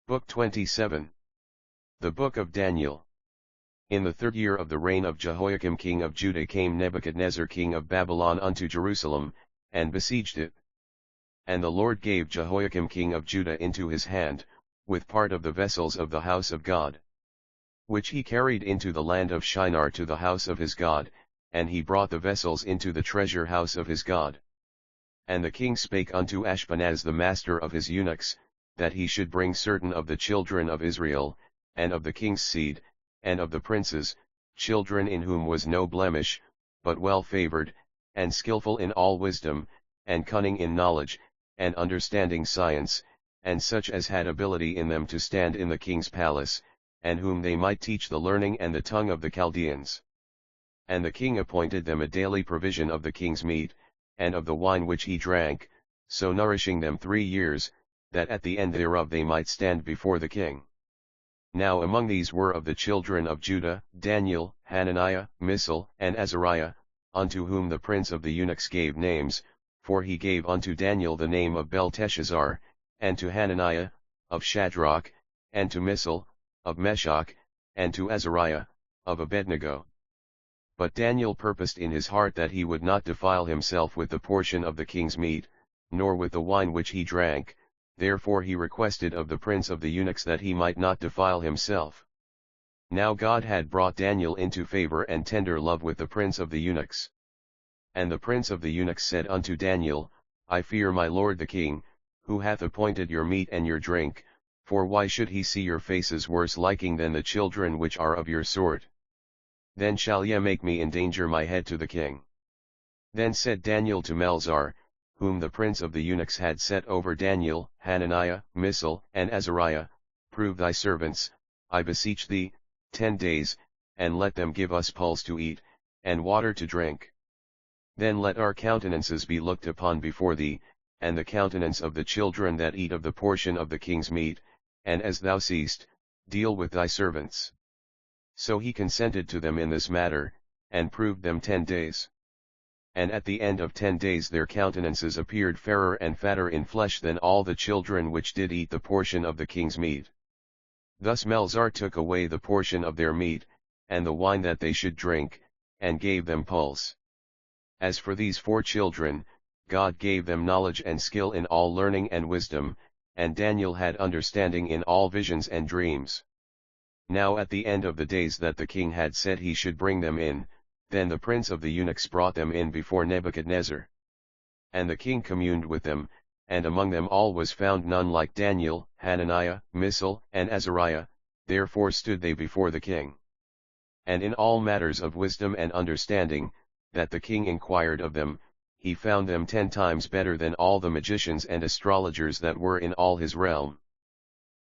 Book 27. The Book of Daniel. In the 3rd year of the reign of Jehoiakim king of Judah came Nebuchadnezzar king of Babylon unto Jerusalem, and besieged it. And the Lord gave Jehoiakim king of Judah into his hand, with part of the vessels of the house of God, which he carried into the land of Shinar to the house of his God, and he brought the vessels into the treasure house of his God. And the king spake unto Ashpenaz the master of his eunuchs, that he should bring certain of the children of Israel, and of the king's seed, and of the princes, children in whom was no blemish, but well favored, and skillful in all wisdom, and cunning in knowledge, and understanding science, and such as had ability in them to stand in the king's palace, and whom they might teach the learning and the tongue of the Chaldeans. And the king appointed them a daily provision of the king's meat, and of the wine which he drank, so nourishing them 3 years, that at the end thereof they might stand before the king. Now among these were of the children of Judah, Daniel, Hananiah, Mishael, and Azariah, unto whom the prince of the eunuchs gave names, for he gave unto Daniel the name of Belteshazzar, and to Hananiah, of Shadrach, and to Mishael, of Meshach, and to Azariah, of Abednego. But Daniel purposed in his heart that he would not defile himself with the portion of the king's meat, nor with the wine which he drank, therefore he requested of the prince of the eunuchs that he might not defile himself. Now God had brought Daniel into favor and tender love with the prince of the eunuchs. And the prince of the eunuchs said unto Daniel, I fear my lord the king, who hath appointed your meat and your drink, for why should he see your faces worse liking than the children which are of your sort? Then shall ye make me endanger my head to the king. Then said Daniel to Melzar, whom the prince of the eunuchs had set over Daniel, Hananiah, Mishael, and Azariah, prove thy servants, I beseech thee, 10 days, and let them give us pulse to eat, and water to drink. Then let our countenances be looked upon before thee, and the countenance of the children that eat of the portion of the king's meat, and as thou seest, deal with thy servants. So he consented to them in this matter, and proved them 10 days. And at the end of 10 days their countenances appeared fairer and fatter in flesh than all the children which did eat the portion of the king's meat. Thus Melzar took away the portion of their meat, and the wine that they should drink, and gave them pulse. As for these 4 children, God gave them knowledge and skill in all learning and wisdom, and Daniel had understanding in all visions and dreams. Now at the end of the days that the king had said he should bring them in, then the prince of the eunuchs brought them in before Nebuchadnezzar. And the king communed with them, and among them all was found none like Daniel, Hananiah, Mishael, and Azariah, therefore stood they before the king. And in all matters of wisdom and understanding, that the king inquired of them, he found them 10 times better than all the magicians and astrologers that were in all his realm.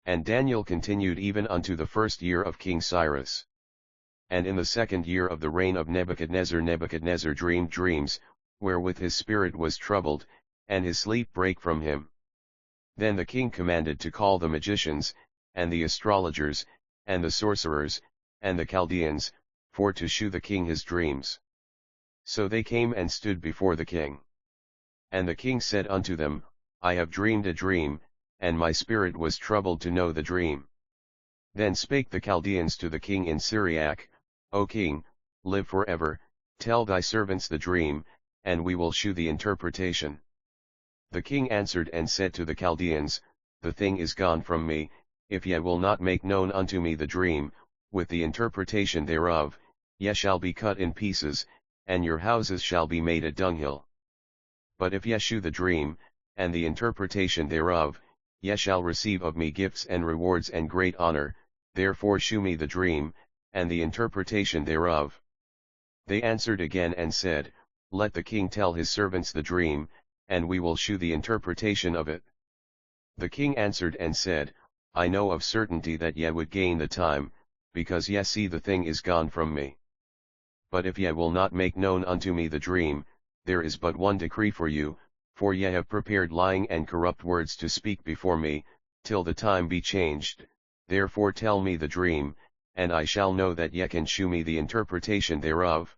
And Daniel continued even unto the 1st year of King Cyrus. And in the 2nd year of the reign of Nebuchadnezzar dreamed dreams, wherewith his spirit was troubled, and his sleep brake from him. Then the king commanded to call the magicians, and the astrologers, and the sorcerers, and the Chaldeans, for to shew the king his dreams. So they came and stood before the king. And the king said unto them, I have dreamed a dream, and my spirit was troubled to know the dream. Then spake the Chaldeans to the king in Syriac, O king, live forever, tell thy servants the dream, and we will shew the interpretation. The king answered and said to the Chaldeans, The thing is gone from me, if ye will not make known unto me the dream, with the interpretation thereof, ye shall be cut in pieces, and your houses shall be made a dunghill. But if ye shew the dream, and the interpretation thereof, ye shall receive of me gifts and rewards and great honor, therefore shew me the dream, and the interpretation thereof. They answered again and said, Let the king tell his servants the dream, and we will shew the interpretation of it. The king answered and said, I know of certainty that ye would gain the time, because ye see the thing is gone from me. But if ye will not make known unto me the dream, there is but one decree for you, for ye have prepared lying and corrupt words to speak before me, till the time be changed, therefore tell me the dream, and I shall know that ye can shew me the interpretation thereof.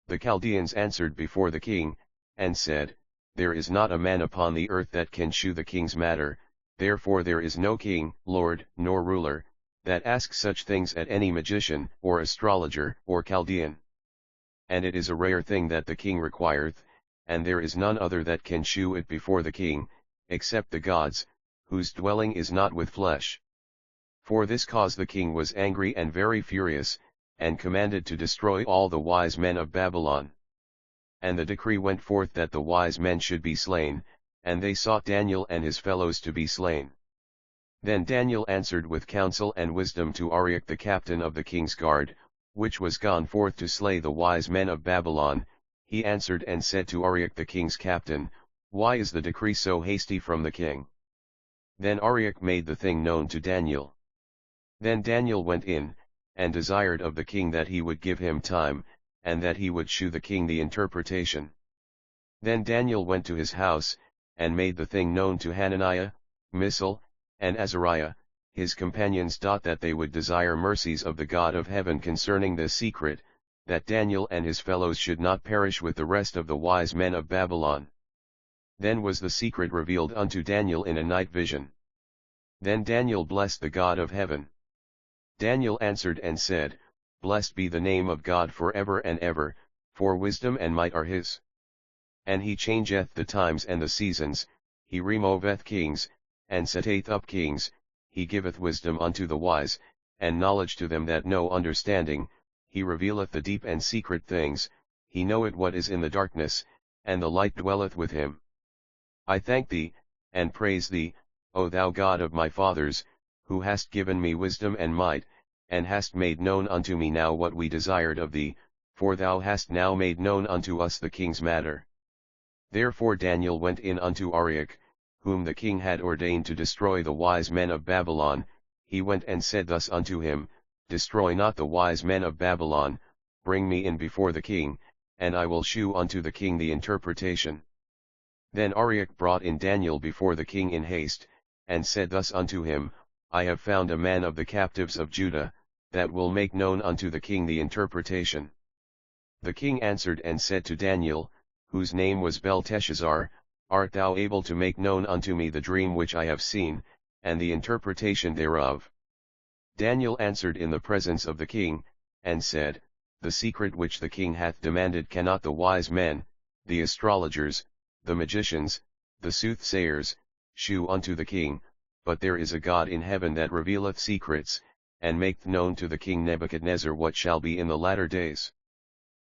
The Chaldeans answered before the king, and said, There is not a man upon the earth that can shew the king's matter, Therefore there is no king, lord, nor ruler, that asks such things at any magician, or astrologer, or Chaldean. And it is a rare thing that the king requireth, and there is none other that can shew it before the king, except the gods, whose dwelling is not with flesh. For this cause the king was angry and very furious, and commanded to destroy all the wise men of Babylon. And the decree went forth that the wise men should be slain, and they sought Daniel and his fellows to be slain. Then Daniel answered with counsel and wisdom to Arioch the captain of the king's guard, which was gone forth to slay the wise men of Babylon. He answered and said to Arioch the king's captain, Why is the decree so hasty from the king? Then Arioch made the thing known to Daniel. Then Daniel went in, and desired of the king that he would give him time, and that he would shew the king the interpretation. Then Daniel went to his house, and made the thing known to Hananiah, Mishael, and Azariah, his companions. That they would desire mercies of the God of heaven concerning this secret, that Daniel and his fellows should not perish with the rest of the wise men of Babylon. Then was the secret revealed unto Daniel in a night vision. Then Daniel blessed the God of heaven. Daniel answered and said, Blessed be the name of God for ever and ever, for wisdom and might are his. And he changeth the times and the seasons, he removeth kings, and setteth up kings, he giveth wisdom unto the wise, and knowledge to them that know understanding, he revealeth the deep and secret things, he knoweth what is in the darkness, and the light dwelleth with him. I thank thee, and praise thee, O thou God of my fathers, who hast given me wisdom and might, and hast made known unto me now what we desired of thee, for thou hast now made known unto us the king's matter. Therefore Daniel went in unto Arioch, whom the king had ordained to destroy the wise men of Babylon. He went and said thus unto him, Destroy not the wise men of Babylon, bring me in before the king, and I will shew unto the king the interpretation. Then Arioch brought in Daniel before the king in haste, and said thus unto him, I have found a man of the captives of Judah, that will make known unto the king the interpretation. The king answered and said to Daniel, whose name was Belteshazzar, Art thou able to make known unto me the dream which I have seen, and the interpretation thereof? Daniel answered in the presence of the king, and said, The secret which the king hath demanded cannot the wise men, the astrologers, the magicians, the soothsayers, shew unto the king, but there is a God in heaven that revealeth secrets, and maketh known to the king Nebuchadnezzar what shall be in the latter days.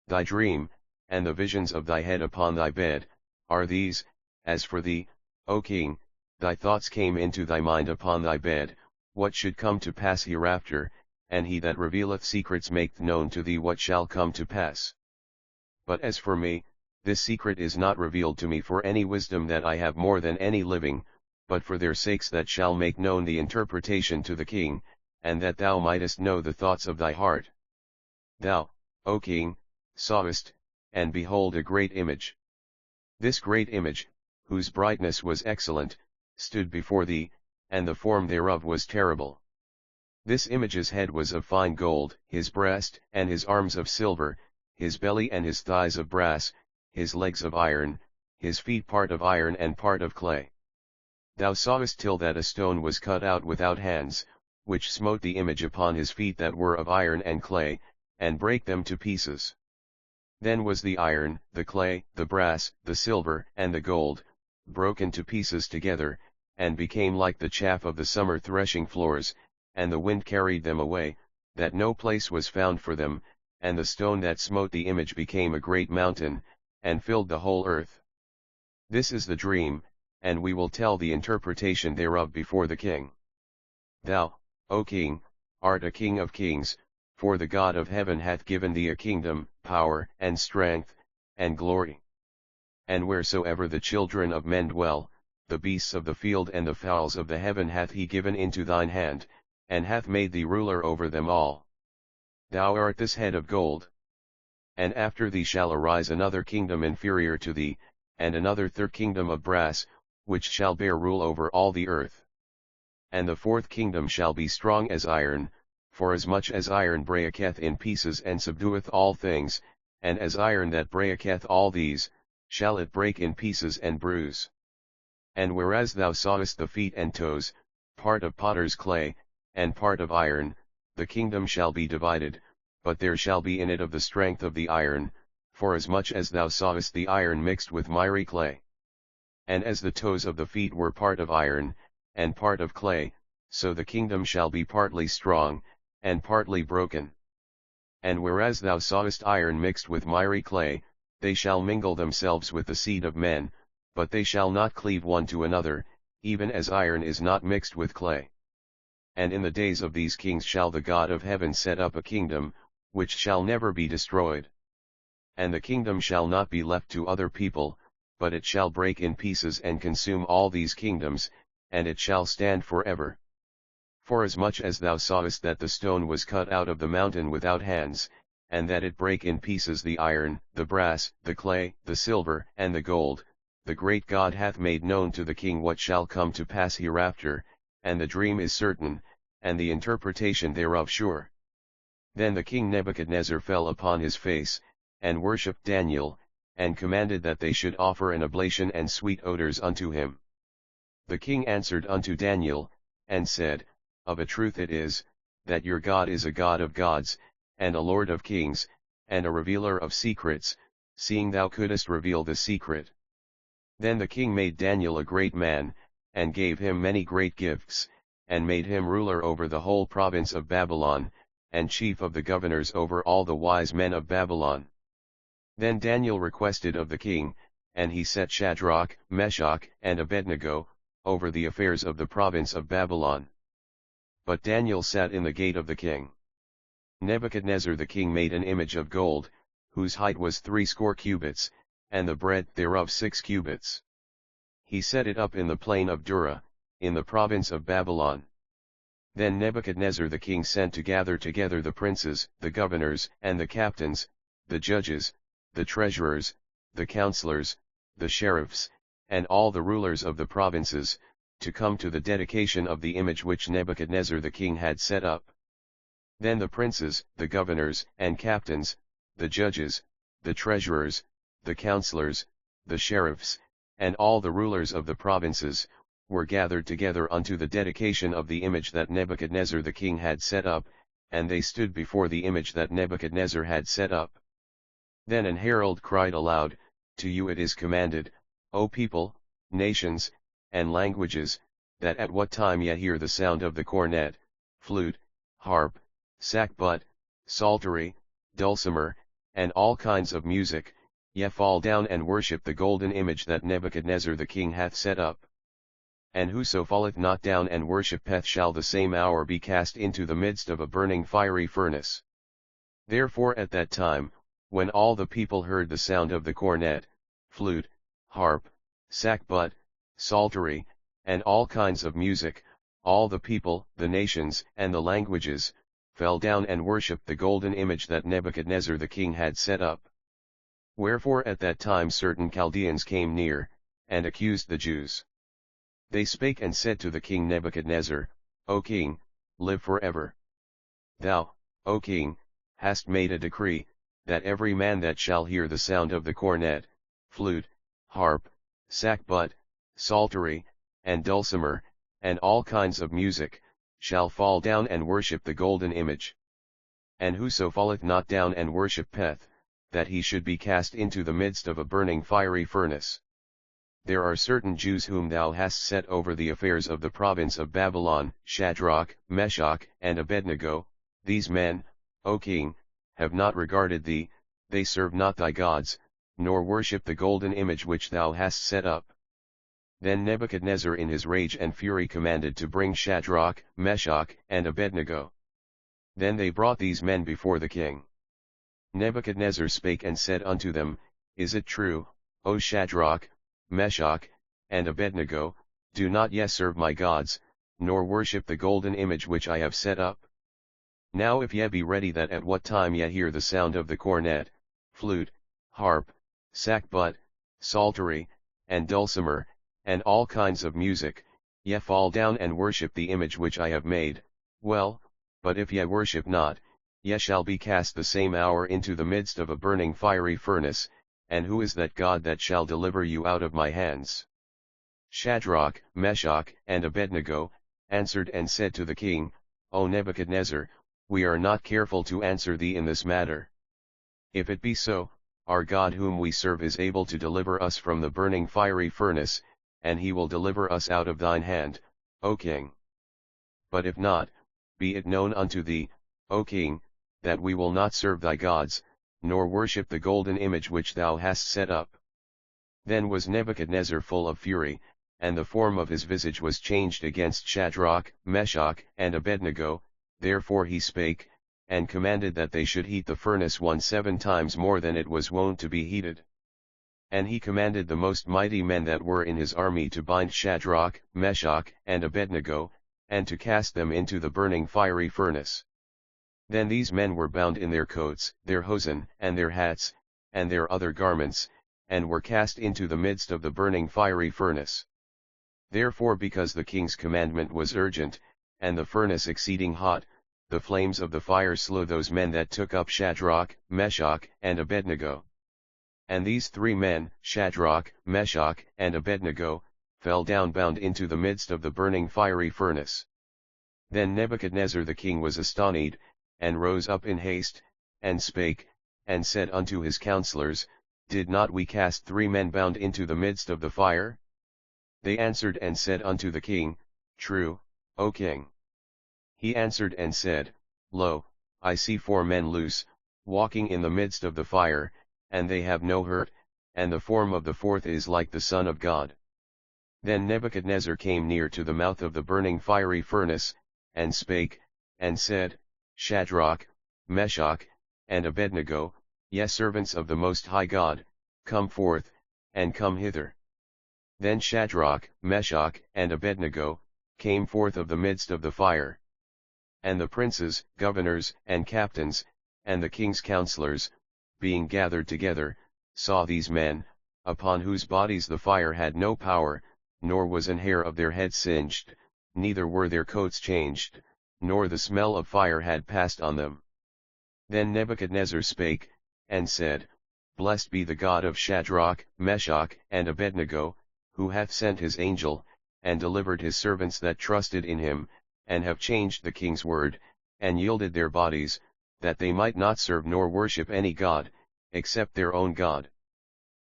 Thy dream, and the visions of thy head upon thy bed, are these. As for thee, O king, thy thoughts came into thy mind upon thy bed, what should come to pass hereafter, and he that revealeth secrets maketh known to thee what shall come to pass. But as for me, this secret is not revealed to me for any wisdom that I have more than any living, but for their sakes that shall make known the interpretation to the king, and that thou mightest know the thoughts of thy heart. Thou, O king, sawest, and behold a great image. This great image, whose brightness was excellent, stood before thee, and the form thereof was terrible. This image's head was of fine gold, his breast and his arms of silver, his belly and his thighs of brass, his legs of iron, his feet part of iron and part of clay. Thou sawest till that a stone was cut out without hands, which smote the image upon his feet that were of iron and clay, and brake them to pieces. Then was the iron, the clay, the brass, the silver, and the gold, broken to pieces together, and became like the chaff of the summer threshing floors, and the wind carried them away, that no place was found for them, and the stone that smote the image became a great mountain, and filled the whole earth. This is the dream, and we will tell the interpretation thereof before the king. Thou, O king, art a king of kings, for the God of heaven hath given thee a kingdom, power, and strength, and glory. And wheresoever the children of men dwell, the beasts of the field and the fowls of the heaven hath he given into thine hand, and hath made thee ruler over them all. Thou art this head of gold. And after thee shall arise another kingdom inferior to thee, and another third kingdom of brass, which shall bear rule over all the earth. And the fourth kingdom shall be strong as iron, for as much as iron breaketh in pieces and subdueth all things, and as iron that breaketh all these, shall it break in pieces and bruise. And whereas thou sawest the feet and toes, part of potter's clay, and part of iron, the kingdom shall be divided, but there shall be in it of the strength of the iron, forasmuch as thou sawest the iron mixed with miry clay. And as the toes of the feet were part of iron, and part of clay, so the kingdom shall be partly strong, and partly broken. And whereas thou sawest iron mixed with miry clay, they shall mingle themselves with the seed of men, but they shall not cleave one to another, even as iron is not mixed with clay. And in the days of these kings shall the God of heaven set up a kingdom, which shall never be destroyed. And the kingdom shall not be left to other people, but it shall break in pieces and consume all these kingdoms, and it shall stand forever. Forasmuch as thou sawest that the stone was cut out of the mountain without hands, and that it brake in pieces the iron, the brass, the clay, the silver, and the gold, the great God hath made known to the king what shall come to pass hereafter, and the dream is certain, and the interpretation thereof sure. Then the king Nebuchadnezzar fell upon his face, and worshipped Daniel, and commanded that they should offer an oblation and sweet odors unto him. The king answered unto Daniel, and said, Of a truth it is, that your God is a God of gods, and a Lord of kings, and a revealer of secrets, seeing thou couldest reveal the secret. Then the king made Daniel a great man, and gave him many great gifts, and made him ruler over the whole province of Babylon, and chief of the governors over all the wise men of Babylon. Then Daniel requested of the king, and he set Shadrach, Meshach, and Abednego, over the affairs of the province of Babylon. But Daniel sat in the gate of the king. Nebuchadnezzar the king made an image of gold, whose height was 60 cubits, and the breadth thereof 6 cubits. He set it up in the plain of Dura, in the province of Babylon. Then Nebuchadnezzar the king sent to gather together the princes, the governors, and the captains, the judges, the treasurers, the counselors, the sheriffs, and all the rulers of the provinces, to come to the dedication of the image which Nebuchadnezzar the king had set up. Then the princes, the governors, and captains, the judges, the treasurers, the counselors, the sheriffs, and all the rulers of the provinces, were gathered together unto the dedication of the image that Nebuchadnezzar the king had set up, and they stood before the image that Nebuchadnezzar had set up. Then an herald cried aloud, To you it is commanded, O people, nations, and languages, that at what time ye hear the sound of the cornet, flute, harp, sackbut, psaltery, dulcimer, and all kinds of music, ye fall down and worship the golden image that Nebuchadnezzar the king hath set up. And whoso falleth not down and worshippeth shall the same hour be cast into the midst of a burning fiery furnace. Therefore at that time, when all the people heard the sound of the cornet, flute, harp, sackbut, psaltery, and all kinds of music, all the people, the nations, and the languages, fell down and worshipped the golden image that Nebuchadnezzar the king had set up. Wherefore at that time certain Chaldeans came near, and accused the Jews. They spake and said to the king Nebuchadnezzar, O king, live forever. Thou, O king, hast made a decree, that every man that shall hear the sound of the cornet, flute, harp, sackbut, psaltery, and dulcimer, and all kinds of music, shall fall down and worship the golden image. And whoso falleth not down and worshippeth, that he should be cast into the midst of a burning fiery furnace. There are certain Jews whom thou hast set over the affairs of the province of Babylon, Shadrach, Meshach, and Abednego. These men, O king, have not regarded thee, they serve not thy gods, nor worship the golden image which thou hast set up. Then Nebuchadnezzar in his rage and fury commanded to bring Shadrach, Meshach, and Abednego. Then they brought these men before the king. Nebuchadnezzar spake and said unto them, Is it true, O Shadrach, Meshach, and Abednego, do not ye serve my gods, nor worship the golden image which I have set up? Now if ye be ready that at what time ye hear the sound of the cornet, flute, harp, sackbut, psaltery, and dulcimer, and all kinds of music, ye fall down and worship the image which I have made, well, but if ye worship not, ye shall be cast the same hour into the midst of a burning fiery furnace, and who is that God that shall deliver you out of my hands? Shadrach, Meshach, and Abednego, answered and said to the king, O Nebuchadnezzar, we are not careful to answer thee in this matter. If it be so, our God whom we serve is able to deliver us from the burning fiery furnace, and he will deliver us out of thine hand, O king. But if not, be it known unto thee, O king, that we will not serve thy gods, nor worship the golden image which thou hast set up. Then was Nebuchadnezzar full of fury, and the form of his visage was changed against Shadrach, Meshach, and Abednego, therefore he spake, and commanded that they should heat the furnace 17 times more than it was wont to be heated. And he commanded the most mighty men that were in his army to bind Shadrach, Meshach, and Abednego, and to cast them into the burning fiery furnace. Then these men were bound in their coats, their hosen, and their hats, and their other garments, and were cast into the midst of the burning fiery furnace. Therefore because the king's commandment was urgent, and the furnace exceeding hot, the flames of the fire slew those men that took up Shadrach, Meshach, and Abednego. And these 3 men, Shadrach, Meshach, and Abednego, fell down bound into the midst of the burning fiery furnace. Then Nebuchadnezzar the king was astonied, and rose up in haste, and spake, and said unto his counselors, Did not we cast 3 men bound into the midst of the fire? They answered and said unto the king, True, O king. He answered and said, Lo, I see 4 men loose, walking in the midst of the fire, and they have no hurt, and the form of the 4th is like the Son of God. Then Nebuchadnezzar came near to the mouth of the burning fiery furnace, and spake, and said, Shadrach, Meshach, and Abednego, ye servants of the Most High God, come forth, and come hither. Then Shadrach, Meshach, and Abednego, came forth of the midst of the fire. And the princes, governors, and captains, and the king's counselors, being gathered together, saw these men, upon whose bodies the fire had no power, nor was an hair of their head singed, neither were their coats changed, nor the smell of fire had passed on them. Then Nebuchadnezzar spake, and said, Blessed be the God of Shadrach, Meshach, and Abednego, who hath sent his angel, and delivered his servants that trusted in him, and have changed the king's word, and yielded their bodies, that they might not serve nor worship any god, except their own God.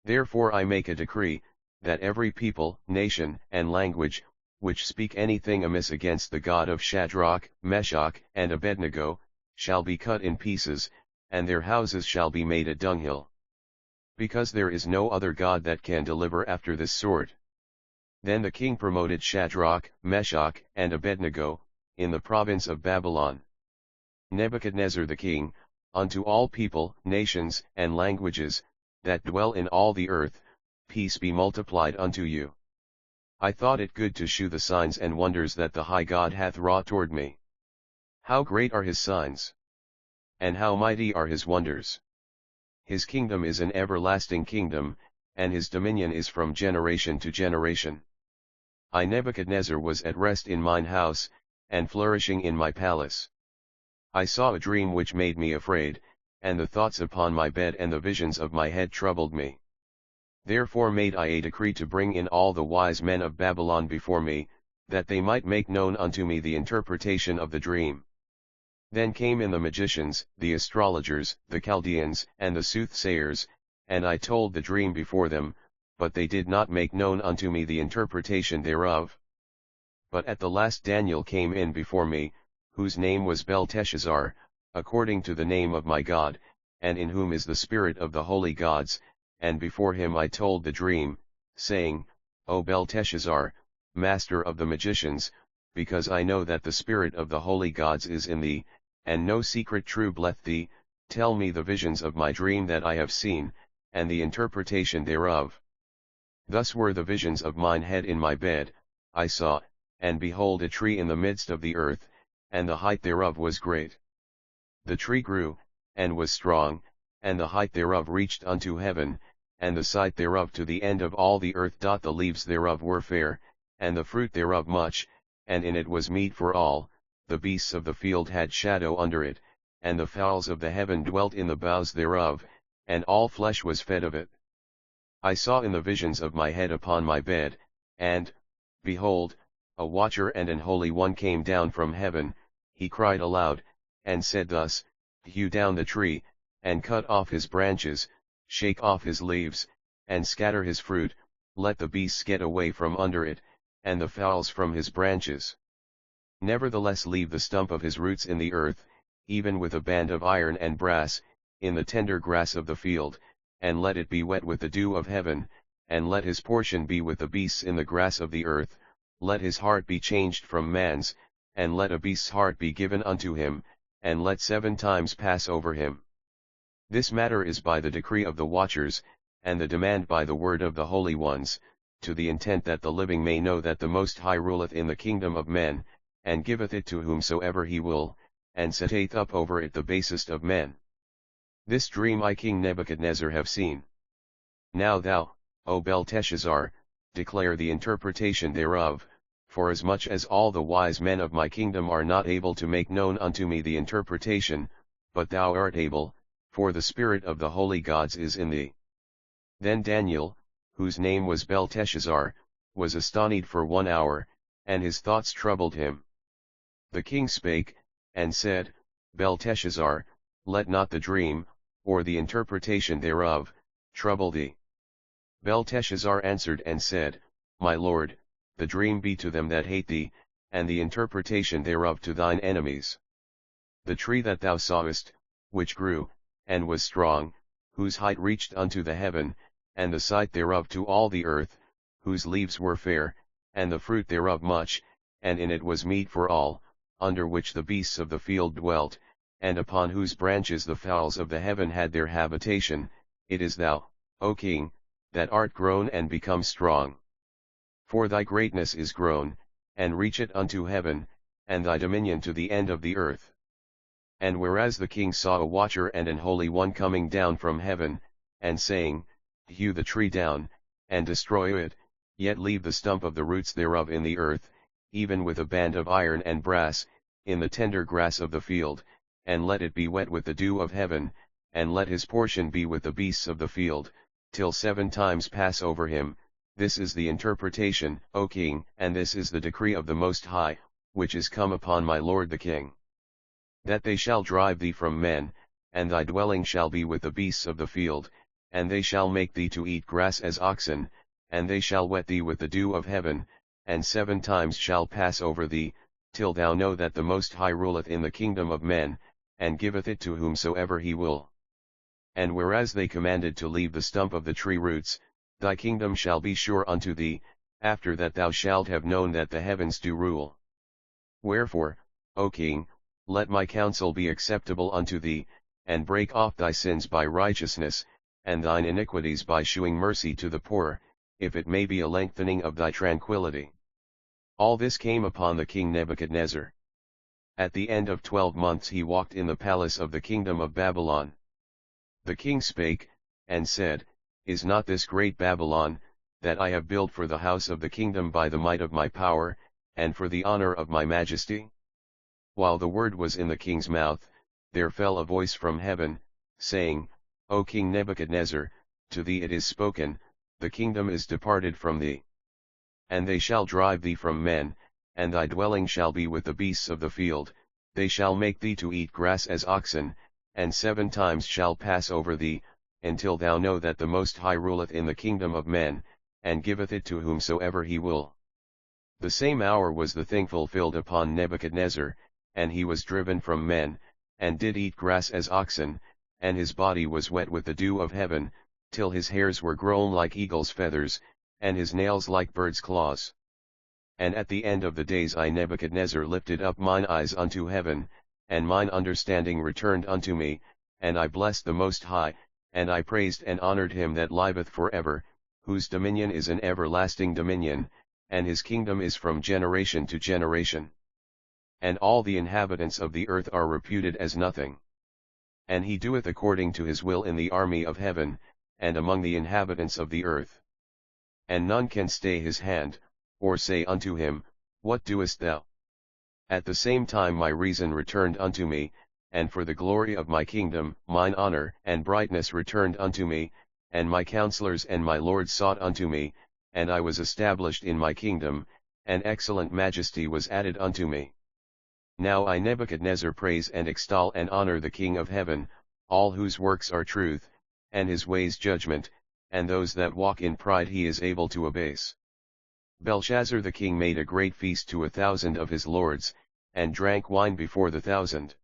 Therefore I make a decree, that every people, nation, and language, which speak anything amiss against the God of Shadrach, Meshach, and Abednego, shall be cut in pieces, and their houses shall be made a dunghill. Because there is no other God that can deliver after this sort. Then the king promoted Shadrach, Meshach, and Abednego, in the province of Babylon. Nebuchadnezzar the king, unto all people, nations, and languages, that dwell in all the earth, peace be multiplied unto you. I thought it good to shew the signs and wonders that the high God hath wrought toward me. How great are his signs! And how mighty are his wonders! His kingdom is an everlasting kingdom, and his dominion is from generation to generation. I Nebuchadnezzar was at rest in mine house, and flourishing in my palace. I saw a dream which made me afraid, and the thoughts upon my bed and the visions of my head troubled me. Therefore made I a decree to bring in all the wise men of Babylon before me, that they might make known unto me the interpretation of the dream. Then came in the magicians, the astrologers, the Chaldeans, and the soothsayers, and I told the dream before them, but they did not make known unto me the interpretation thereof. But at the last Daniel came in before me, whose name was Belteshazzar, according to the name of my God, and in whom is the spirit of the holy gods, and before him I told the dream, saying, O Belteshazzar, master of the magicians, because I know that the spirit of the holy gods is in thee, and no secret trouble bleth thee, tell me the visions of my dream that I have seen, and the interpretation thereof. Thus were the visions of mine head in my bed, I saw, and behold a tree in the midst of the earth, and the height thereof was great. The tree grew, and was strong, and the height thereof reached unto heaven, and the sight thereof to the end of all the earth. The leaves thereof were fair, and the fruit thereof much, and in it was meat for all. The beasts of the field had shadow under it, and the fowls of the heaven dwelt in the boughs thereof, and all flesh was fed of it. I saw in the visions of my head upon my bed, And, behold, a watcher and an holy one came down from heaven, he cried aloud, and said thus, Hew down the tree, and cut off his branches, shake off his leaves, and scatter his fruit, let the beasts get away from under it, and the fowls from his branches. Nevertheless leave the stump of his roots in the earth, even with a band of iron and brass, in the tender grass of the field, and let it be wet with the dew of heaven, and let his portion be with the beasts in the grass of the earth, let his heart be changed from man's, and let a beast's heart be given unto him, and let 7 times pass over him. This matter is by the decree of the watchers, and the demand by the word of the holy ones, to the intent that the living may know that the Most High ruleth in the kingdom of men, and giveth it to whomsoever he will, and setteth up over it the basest of men. This dream I King Nebuchadnezzar have seen. Now thou, O Belteshazzar, declare the interpretation thereof, forasmuch as all the wise men of my kingdom are not able to make known unto me the interpretation, but thou art able, for the spirit of the holy gods is in thee. Then Daniel, whose name was Belteshazzar, was astonied for 1 hour, and his thoughts troubled him. The king spake, and said, Belteshazzar, let not the dream, or the interpretation thereof, trouble thee. Belteshazzar answered and said, My lord, the dream be to them that hate thee, and the interpretation thereof to thine enemies. The tree that thou sawest, which grew, and was strong, whose height reached unto the heaven, and the sight thereof to all the earth, whose leaves were fair, and the fruit thereof much, and in it was meat for all, under which the beasts of the field dwelt, and upon whose branches the fowls of the heaven had their habitation, it is thou, O king, that art grown and become strong. For thy greatness is grown, and reacheth unto heaven, and thy dominion to the end of the earth. And whereas the king saw a watcher and an holy one coming down from heaven, and saying, Hew the tree down, and destroy it, yet leave the stump of the roots thereof in the earth, even with a band of iron and brass, in the tender grass of the field, and let it be wet with the dew of heaven, and let his portion be with the beasts of the field, till 7 times pass over him. This is the interpretation, O king, and this is the decree of the Most High, which is come upon my lord the king. That they shall drive thee from men, and thy dwelling shall be with the beasts of the field, and they shall make thee to eat grass as oxen, and they shall wet thee with the dew of heaven, and 7 times shall pass over thee, till thou know that the Most High ruleth in the kingdom of men, and giveth it to whomsoever he will. And whereas they commanded to leave the stump of the tree roots, thy kingdom shall be sure unto thee, after that thou shalt have known that the heavens do rule. Wherefore, O king, let my counsel be acceptable unto thee, and break off thy sins by righteousness, and thine iniquities by shewing mercy to the poor, if it may be a lengthening of thy tranquillity. All this came upon the king Nebuchadnezzar. At the end of 12 months he walked in the palace of the kingdom of Babylon. The king spake, and said, Is not this great Babylon, that I have built for the house of the kingdom by the might of my power, and for the honor of my majesty? While the word was in the king's mouth, there fell a voice from heaven, saying, O King Nebuchadnezzar, to thee it is spoken, the kingdom is departed from thee. And they shall drive thee from men, and thy dwelling shall be with the beasts of the field, they shall make thee to eat grass as oxen, and 7 times shall pass over thee, until thou know that the Most High ruleth in the kingdom of men, and giveth it to whomsoever he will. The same hour was the thing fulfilled upon Nebuchadnezzar, and he was driven from men, and did eat grass as oxen, and his body was wet with the dew of heaven, till his hairs were grown like eagle's feathers, and his nails like bird's claws. And at the end of the days I Nebuchadnezzar lifted up mine eyes unto heaven, and mine understanding returned unto me, and I blessed the Most High, and I praised and honored him that liveth for ever, whose dominion is an everlasting dominion, and his kingdom is from generation to generation. And all the inhabitants of the earth are reputed as nothing. And he doeth according to his will in the army of heaven, and among the inhabitants of the earth. And none can stay his hand, or say unto him, What doest thou? At the same time my reason returned unto me, and for the glory of my kingdom, mine honor and brightness returned unto me, and my counselors and my lords sought unto me, and I was established in my kingdom, and excellent majesty was added unto me. Now I Nebuchadnezzar praise and extol and honor the King of heaven, all whose works are truth, and his ways judgment, and those that walk in pride he is able to abase. Belshazzar the king made a great feast to 1,000 of his lords, and drank wine before the 1,000.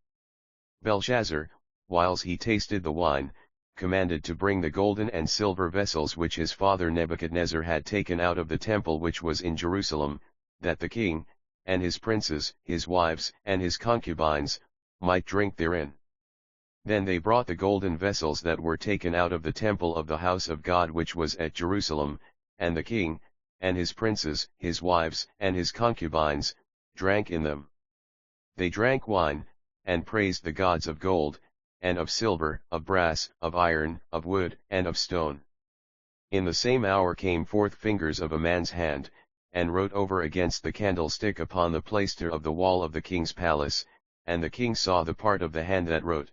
Belshazzar, whiles he tasted the wine, commanded to bring the golden and silver vessels which his father Nebuchadnezzar had taken out of the temple which was in Jerusalem, that the king, and his princes, his wives, and his concubines, might drink therein. Then they brought the golden vessels that were taken out of the temple of the house of God which was at Jerusalem, and the king, and his princes, his wives, and his concubines, drank in them. They drank wine, and praised the gods of gold, and of silver, of brass, of iron, of wood, and of stone. In the same hour came forth fingers of a man's hand, and wrote over against the candlestick upon the plaister of the wall of the king's palace, and the king saw the part of the hand that wrote.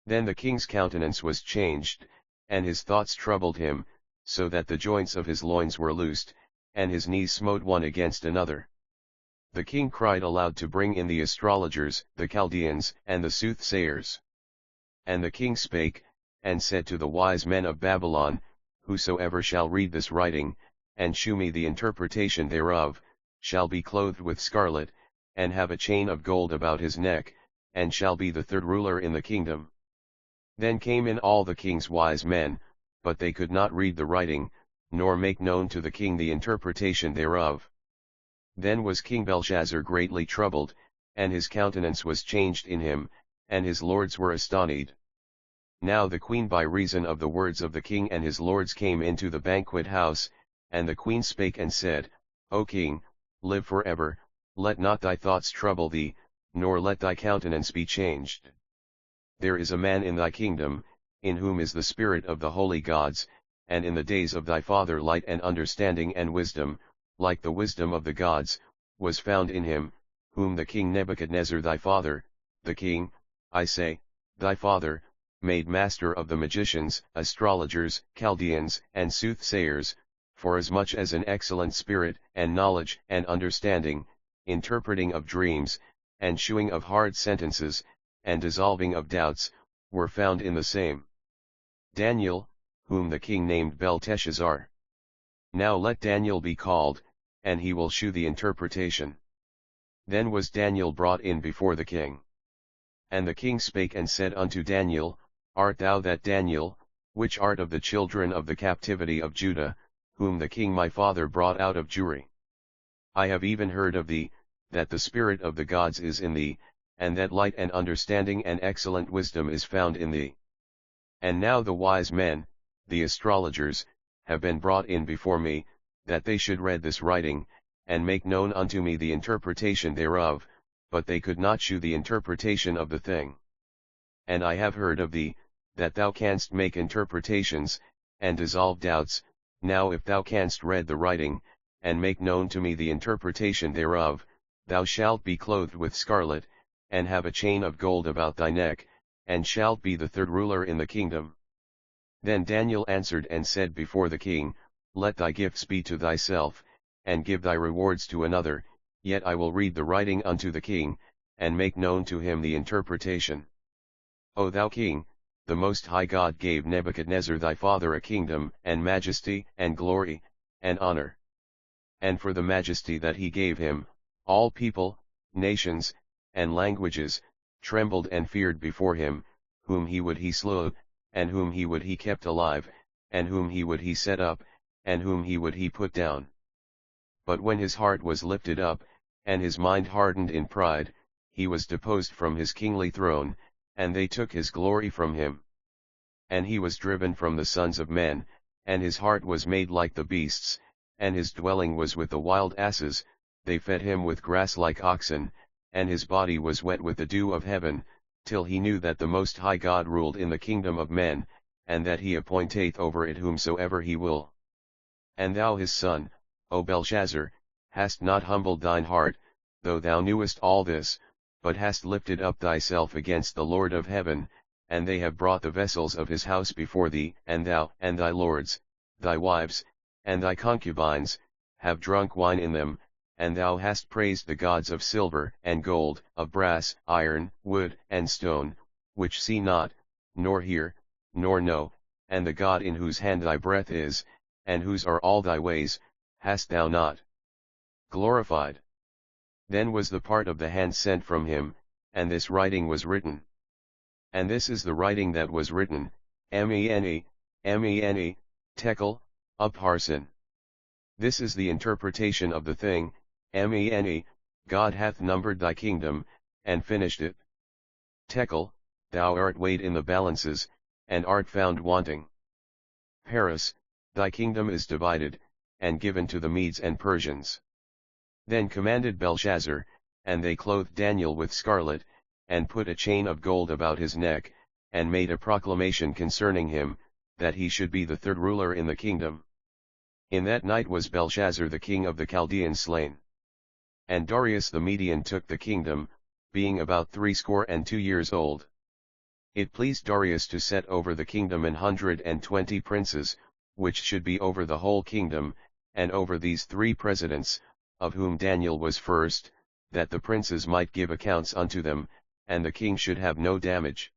Then the king's countenance was changed, and his thoughts troubled him, so that the joints of his loins were loosed, and his knees smote one against another. The king cried aloud to bring in the astrologers, the Chaldeans, and the soothsayers. And the king spake, and said to the wise men of Babylon, Whosoever shall read this writing, and shew me the interpretation thereof, shall be clothed with scarlet, and have a chain of gold about his neck, and shall be the third ruler in the kingdom. Then came in all the king's wise men, but they could not read the writing, nor make known to the king the interpretation thereof. Then was King Belshazzar greatly troubled, and his countenance was changed in him, and his lords were astonied. Now the queen by reason of the words of the king and his lords came into the banquet house, and the queen spake and said, O king, live for ever, let not thy thoughts trouble thee, nor let thy countenance be changed. There is a man in thy kingdom, in whom is the spirit of the holy gods, and in the days of thy father light and understanding and wisdom, like the wisdom of the gods, was found in him, whom the king Nebuchadnezzar thy father, the king, I say, thy father, made master of the magicians, astrologers, Chaldeans, and soothsayers, forasmuch as an excellent spirit, and knowledge, and understanding, interpreting of dreams, and shewing of hard sentences, and dissolving of doubts, were found in the same. Daniel, whom the king named Belteshazzar. Now let Daniel be called, and he will shew the interpretation. Then was Daniel brought in before the king. And the king spake and said unto Daniel, Art thou that Daniel, which art of the children of the captivity of Judah, whom the king my father brought out of Jewry? I have even heard of thee, that the spirit of the gods is in thee, and that light and understanding and excellent wisdom is found in thee. And now the wise men, the astrologers, have been brought in before me, that they should read this writing, and make known unto me the interpretation thereof, but they could not shew the interpretation of the thing. And I have heard of thee, that thou canst make interpretations, and dissolve doubts. Now if thou canst read the writing, and make known to me the interpretation thereof, thou shalt be clothed with scarlet, and have a chain of gold about thy neck, and shalt be the third ruler in the kingdom. Then Daniel answered and said before the king, Let thy gifts be to thyself, and give thy rewards to another, yet I will read the writing unto the king, and make known to him the interpretation. O thou king, the Most High God gave Nebuchadnezzar thy father a kingdom, and majesty, and glory, and honor. And for the majesty that he gave him, all people, nations, and languages, trembled and feared before him, whom he would he slew, and whom he would he kept alive, and whom he would he set up, and whom he would he put down. But when his heart was lifted up, and his mind hardened in pride, he was deposed from his kingly throne, and they took his glory from him. And he was driven from the sons of men, and his heart was made like the beasts, and his dwelling was with the wild asses. They fed him with grass like oxen, and his body was wet with the dew of heaven, till he knew that the Most High God ruled in the kingdom of men, and that he appointeth over it whomsoever he will. And thou his son, O Belshazzar, hast not humbled thine heart, though thou knewest all this, but hast lifted up thyself against the Lord of heaven, and they have brought the vessels of his house before thee, and thou, and thy lords, thy wives, and thy concubines, have drunk wine in them, and thou hast praised the gods of silver and gold, of brass, iron, wood, and stone, which see not, nor hear, nor know, and the God in whose hand thy breath is, and whose are all thy ways, hast thou not glorified. Then was the part of the hand sent from him, and this writing was written. And this is the writing that was written, Mene, Mene, Tekel, Upharsin. This is the interpretation of the thing, Mene, God hath numbered thy kingdom, and finished it. Tekel, thou art weighed in the balances, and art found wanting. Paris, thy kingdom is divided, and given to the Medes and Persians. Then commanded Belshazzar, and they clothed Daniel with scarlet, and put a chain of gold about his neck, and made a proclamation concerning him, that he should be the third ruler in the kingdom. In that night was Belshazzar the king of the Chaldeans slain. And Darius the Median took the kingdom, being about 62 years old. It pleased Darius to set over the kingdom 120 princes, which should be over the whole kingdom, and over these 3 presidents, of whom Daniel was first, that the princes might give accounts unto them, and the king should have no damage.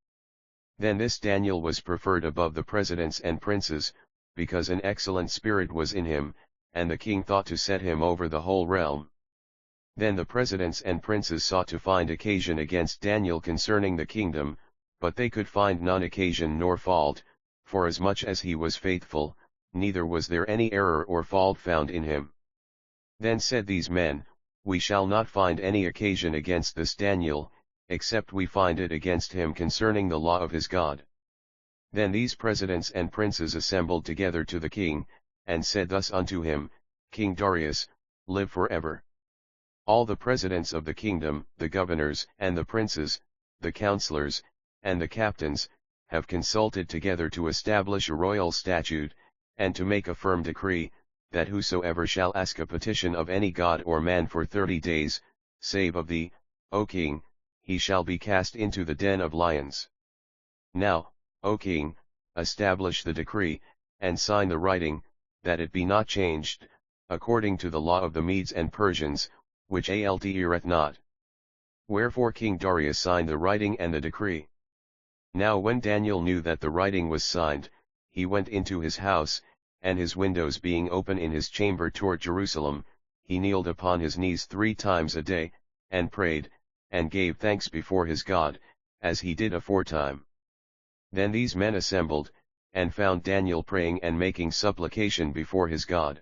Then this Daniel was preferred above the presidents and princes, because an excellent spirit was in him, and the king thought to set him over the whole realm. Then the presidents and princes sought to find occasion against Daniel concerning the kingdom, but they could find none occasion nor fault, forasmuch as he was faithful, neither was there any error or fault found in him. Then said these men, We shall not find any occasion against this Daniel, except we find it against him concerning the law of his God. Then these presidents and princes assembled together to the king, and said thus unto him, King Darius, live forever. All the presidents of the kingdom, the governors, and the princes, the counselors, and the captains, have consulted together to establish a royal statute, and to make a firm decree, that whosoever shall ask a petition of any god or man for 30 days, save of thee, O king, he shall be cast into the den of lions. Now, O king, establish the decree, and sign the writing, that it be not changed, according to the law of the Medes and Persians, which altereth not. Wherefore King Darius signed the writing and the decree. Now when Daniel knew that the writing was signed, he went into his house, and his windows being open in his chamber toward Jerusalem, he kneeled upon his knees 3 times a day, and prayed, and gave thanks before his God, as he did aforetime. Then these men assembled, and found Daniel praying and making supplication before his God.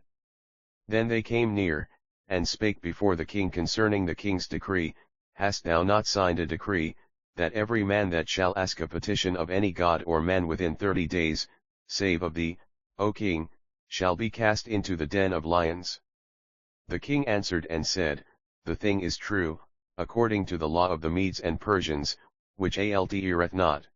Then they came near, and spake before the king concerning the king's decree, Hast thou not signed a decree, that every man that shall ask a petition of any god or man within 30 days, save of thee, O king, shall be cast into the den of lions? The king answered and said, The thing is true, according to the law of the Medes and Persians, which altereth not.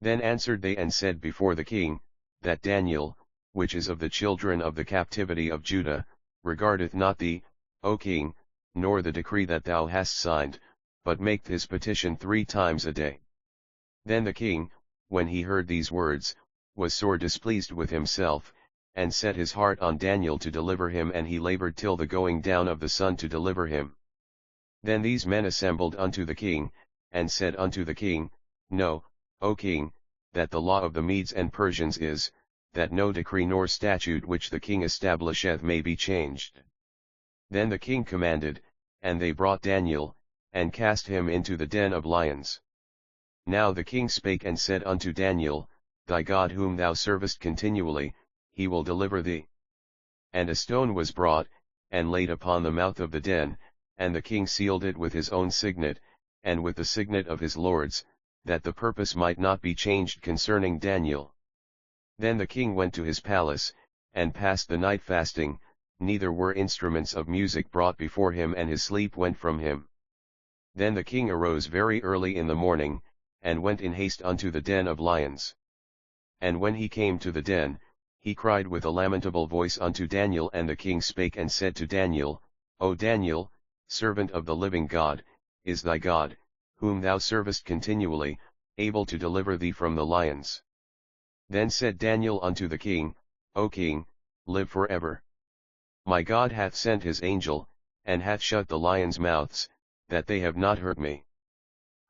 Then answered they and said before the king, That Daniel, which is of the children of the captivity of Judah, regardeth not thee, O king, nor the decree that thou hast signed, but maketh his petition 3 times a day. Then the king, when he heard these words, was sore displeased with himself, and set his heart on Daniel to deliver him, and he labored till the going down of the sun to deliver him. Then these men assembled unto the king, and said unto the king, Know, O king, that the law of the Medes and Persians is, that no decree nor statute which the king establisheth may be changed. Then the king commanded, and they brought Daniel, and cast him into the den of lions. Now the king spake and said unto Daniel, Thy God whom thou servest continually, he will deliver thee. And a stone was brought, and laid upon the mouth of the den, and the king sealed it with his own signet, and with the signet of his lords, that the purpose might not be changed concerning Daniel. Then the king went to his palace, and passed the night fasting, neither were instruments of music brought before him, and his sleep went from him. Then the king arose very early in the morning, and went in haste unto the den of lions. And when he came to the den, he cried with a lamentable voice unto Daniel, and the king spake and said to Daniel, O Daniel, servant of the living God, is thy God, whom thou servest continually, able to deliver thee from the lions? Then said Daniel unto the king, O king, live for ever. My God hath sent his angel, and hath shut the lions' mouths, that they have not hurt me.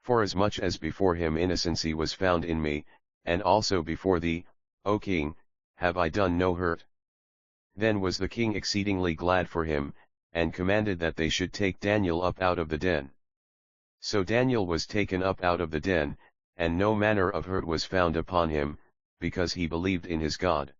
Forasmuch as before him innocency was found in me, and also before thee, O king, have I done no hurt. Then was the king exceedingly glad for him, and commanded that they should take Daniel up out of the den. So Daniel was taken up out of the den, and no manner of hurt was found upon him, because he believed in his God.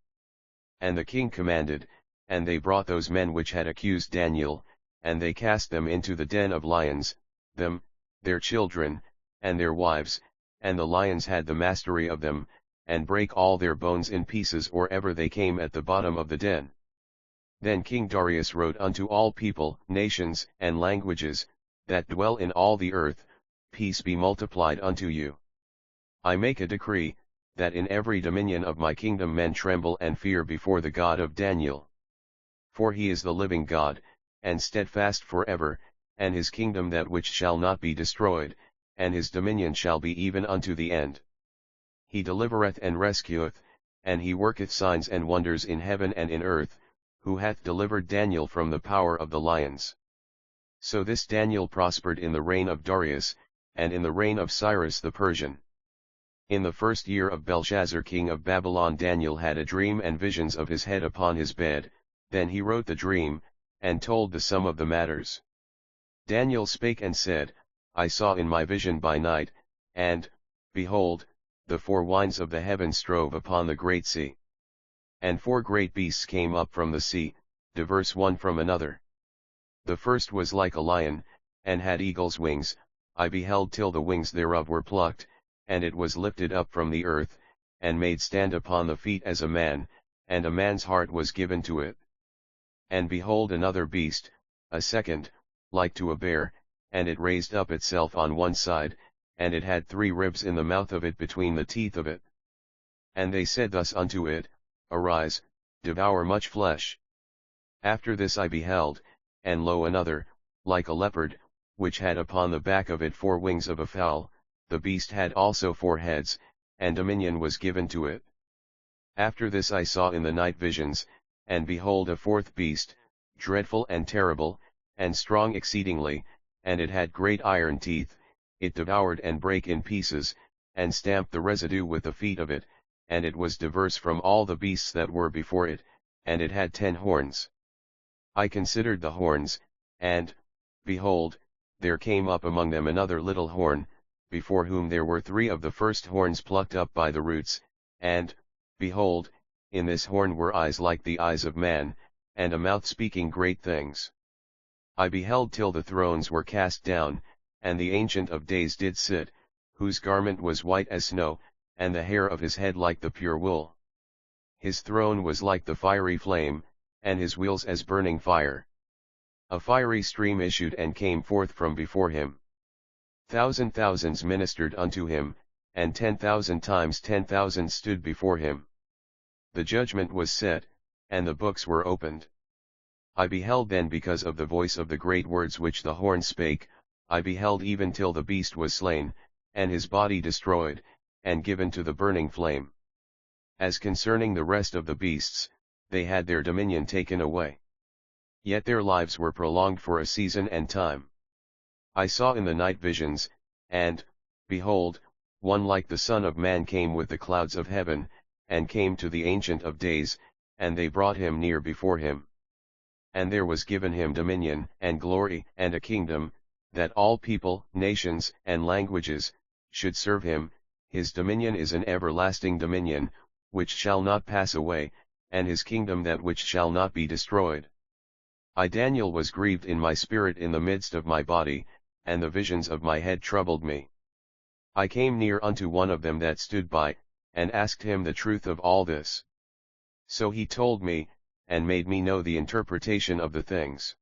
And the king commanded, and they brought those men which had accused Daniel, and they cast them into the den of lions, them, their children, and their wives, and the lions had the mastery of them, and brake all their bones in pieces or ever they came at the bottom of the den. Then King Darius wrote unto all people, nations, and languages, that dwell in all the earth, peace be multiplied unto you. I make a decree, that in every dominion of my kingdom men tremble and fear before the God of Daniel. For he is the living God, and steadfast for ever, and his kingdom that which shall not be destroyed, and his dominion shall be even unto the end. He delivereth and rescueth, and he worketh signs and wonders in heaven and in earth, who hath delivered Daniel from the power of the lions. So this Daniel prospered in the reign of Darius, and in the reign of Cyrus the Persian. In the 1st year of Belshazzar king of Babylon Daniel had a dream and visions of his head upon his bed, then he wrote the dream, and told the sum of the matters. Daniel spake and said, I saw in my vision by night, and, behold, the 4 winds of the heaven strove upon the great sea. And 4 great beasts came up from the sea, diverse one from another. The first was like a lion, and had eagle's wings, I beheld till the wings thereof were plucked, and it was lifted up from the earth, and made stand upon the feet as a man, and a man's heart was given to it. And behold another beast, a second, like to a bear, and it raised up itself on one side, and it had 3 ribs in the mouth of it between the teeth of it. And they said thus unto it, Arise, devour much flesh. After this I beheld, and lo another, like a leopard, which had upon the back of it 4 wings of a fowl, the beast had also 4 heads, and dominion was given to it. After this I saw in the night visions, and behold a 4th beast, dreadful and terrible, and strong exceedingly, and it had great iron teeth, it devoured and brake in pieces, and stamped the residue with the feet of it, and it was diverse from all the beasts that were before it, and it had 10 horns. I considered the horns, and, behold, there came up among them another little horn, before whom there were 3 of the first horns plucked up by the roots, and, behold, in this horn were eyes like the eyes of man, and a mouth speaking great things. I beheld till the thrones were cast down, and the Ancient of Days did sit, whose garment was white as snow, and the hair of his head like the pure wool. His throne was like the fiery flame, and his wheels as burning fire. A fiery stream issued and came forth from before him. Thousands ministered unto him, and 10,000 times 10,000 stood before him. The judgment was set, and the books were opened. I beheld then because of the voice of the great words which the horn spake, I beheld even till the beast was slain, and his body destroyed, and given to the burning flame. As concerning the rest of the beasts, they had their dominion taken away. Yet their lives were prolonged for a season and time. I saw in the night visions, and, behold, one like the Son of Man came with the clouds of heaven, and came to the Ancient of Days, and they brought him near before him. And there was given him dominion, and glory, and a kingdom, that all people, nations, and languages, should serve him. His dominion is an everlasting dominion, which shall not pass away, and his kingdom that which shall not be destroyed. I Daniel was grieved in my spirit in the midst of my body, and the visions of my head troubled me. I came near unto one of them that stood by, and asked him the truth of all this. So he told me, and made me know the interpretation of the things.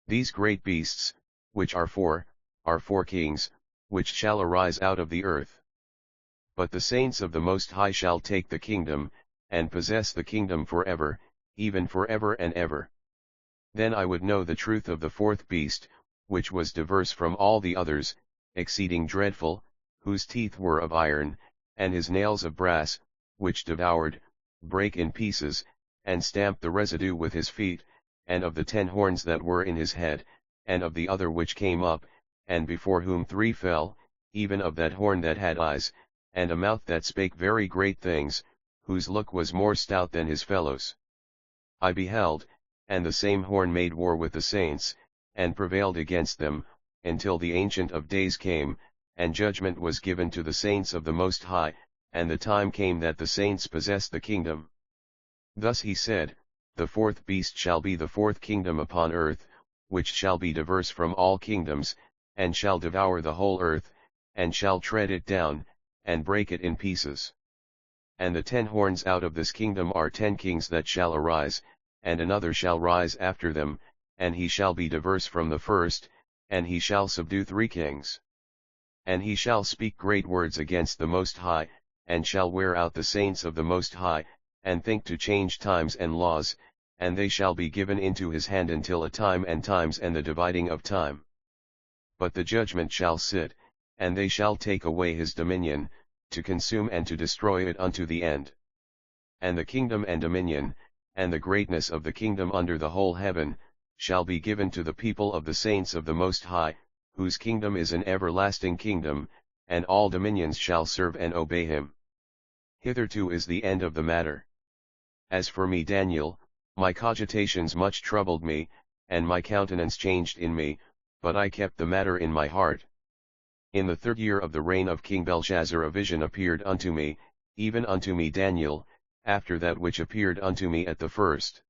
These great beasts, which are 4 kings, which shall arise out of the earth. But the saints of the Most High shall take the kingdom, and possess the kingdom forever, even forever and ever. Then I would know the truth of the 4th beast, which was diverse from all the others, exceeding dreadful, whose teeth were of iron, and his nails of brass, which devoured, brake in pieces, and stamped the residue with his feet, and of the 10 horns that were in his head, and of the other which came up, and before whom 3 fell, even of that horn that had eyes, and a mouth that spake very great things, whose look was more stout than his fellows. I beheld, and the same horn made war with the saints, and prevailed against them, until the Ancient of Days came, and judgment was given to the saints of the Most High, and the time came that the saints possessed the kingdom. Thus he said, the 4th beast shall be the 4th kingdom upon earth, which shall be diverse from all kingdoms, and shall devour the whole earth, and shall tread it down, and break it in pieces. And the 10 horns out of this kingdom are 10 kings that shall arise, and another shall rise after them, and he shall be diverse from the first, and he shall subdue 3 kings. And he shall speak great words against the Most High, and shall wear out the saints of the Most High, and think to change times and laws, and they shall be given into his hand until a time and times and the dividing of time. But the judgment shall sit, and they shall take away his dominion, to consume and to destroy it unto the end. And the kingdom and dominion, and the greatness of the kingdom under the whole heaven, shall be given to the people of the saints of the Most High, whose kingdom is an everlasting kingdom, and all dominions shall serve and obey him. Hitherto is the end of the matter. As for me Daniel, my cogitations much troubled me, and my countenance changed in me, but I kept the matter in my heart. In the 3rd year of the reign of King Belshazzar a vision appeared unto me, even unto me Daniel, after that which appeared unto me at the first.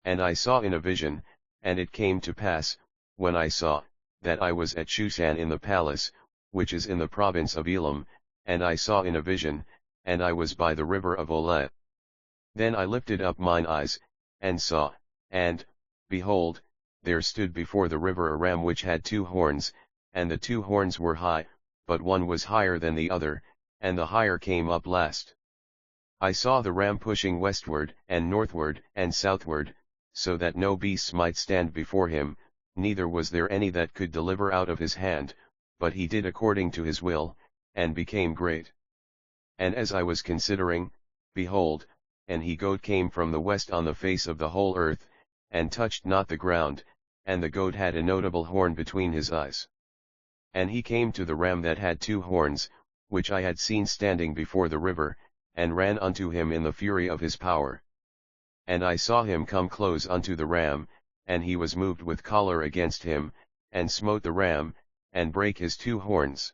And I saw in a vision, and it came to pass, when I saw, that I was at Shushan in the palace, which is in the province of Elam, and I saw in a vision, and I was by the river of Olet. Then I lifted up mine eyes, and saw, and, behold, there stood before the river a ram which had 2 horns, and the 2 horns were high, but one was higher than the other, and the higher came up last. I saw the ram pushing westward, and northward, and southward, so that no beasts might stand before him, neither was there any that could deliver out of his hand, but he did according to his will, and became great. And as I was considering, behold, an he-goat came from the west on the face of the whole earth, and touched not the ground, and the goat had a notable horn between his eyes. And he came to the ram that had 2 horns, which I had seen standing before the river, and ran unto him in the fury of his power. And I saw him come close unto the ram, and he was moved with choler against him, and smote the ram, and brake his 2 horns.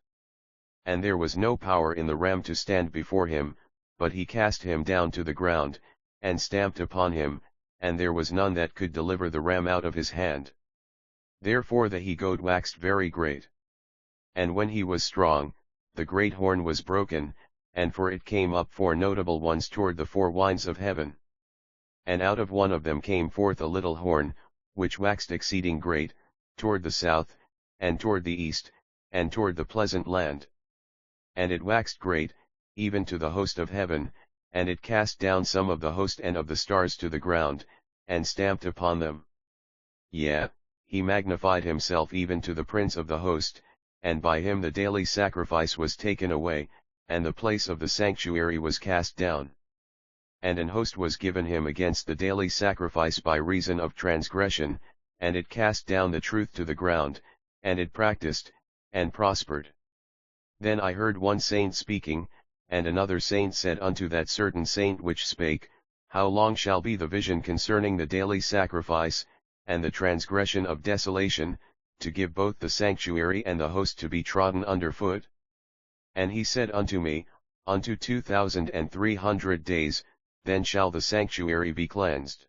And there was no power in the ram to stand before him, but he cast him down to the ground, and stamped upon him, and there was none that could deliver the ram out of his hand. Therefore the he-goat waxed very great. And when he was strong, the great horn was broken, and for it came up 4 notable ones toward the 4 winds of heaven. And out of one of them came forth a little horn, which waxed exceeding great, toward the south, and toward the east, and toward the pleasant land. And it waxed great, even to the host of heaven, and it cast down some of the host and of the stars to the ground, and stamped upon them. Yea, he magnified himself even to the prince of the host, and by him the daily sacrifice was taken away, and the place of the sanctuary was cast down. And an host was given him against the daily sacrifice by reason of transgression, and it cast down the truth to the ground, and it practiced, and prospered. Then I heard one saint speaking, and another saint said unto that certain saint which spake, How long shall be the vision concerning the daily sacrifice, and the transgression of desolation, to give both the sanctuary and the host to be trodden under foot? And he said unto me, Unto 2,300 days, then shall the sanctuary be cleansed.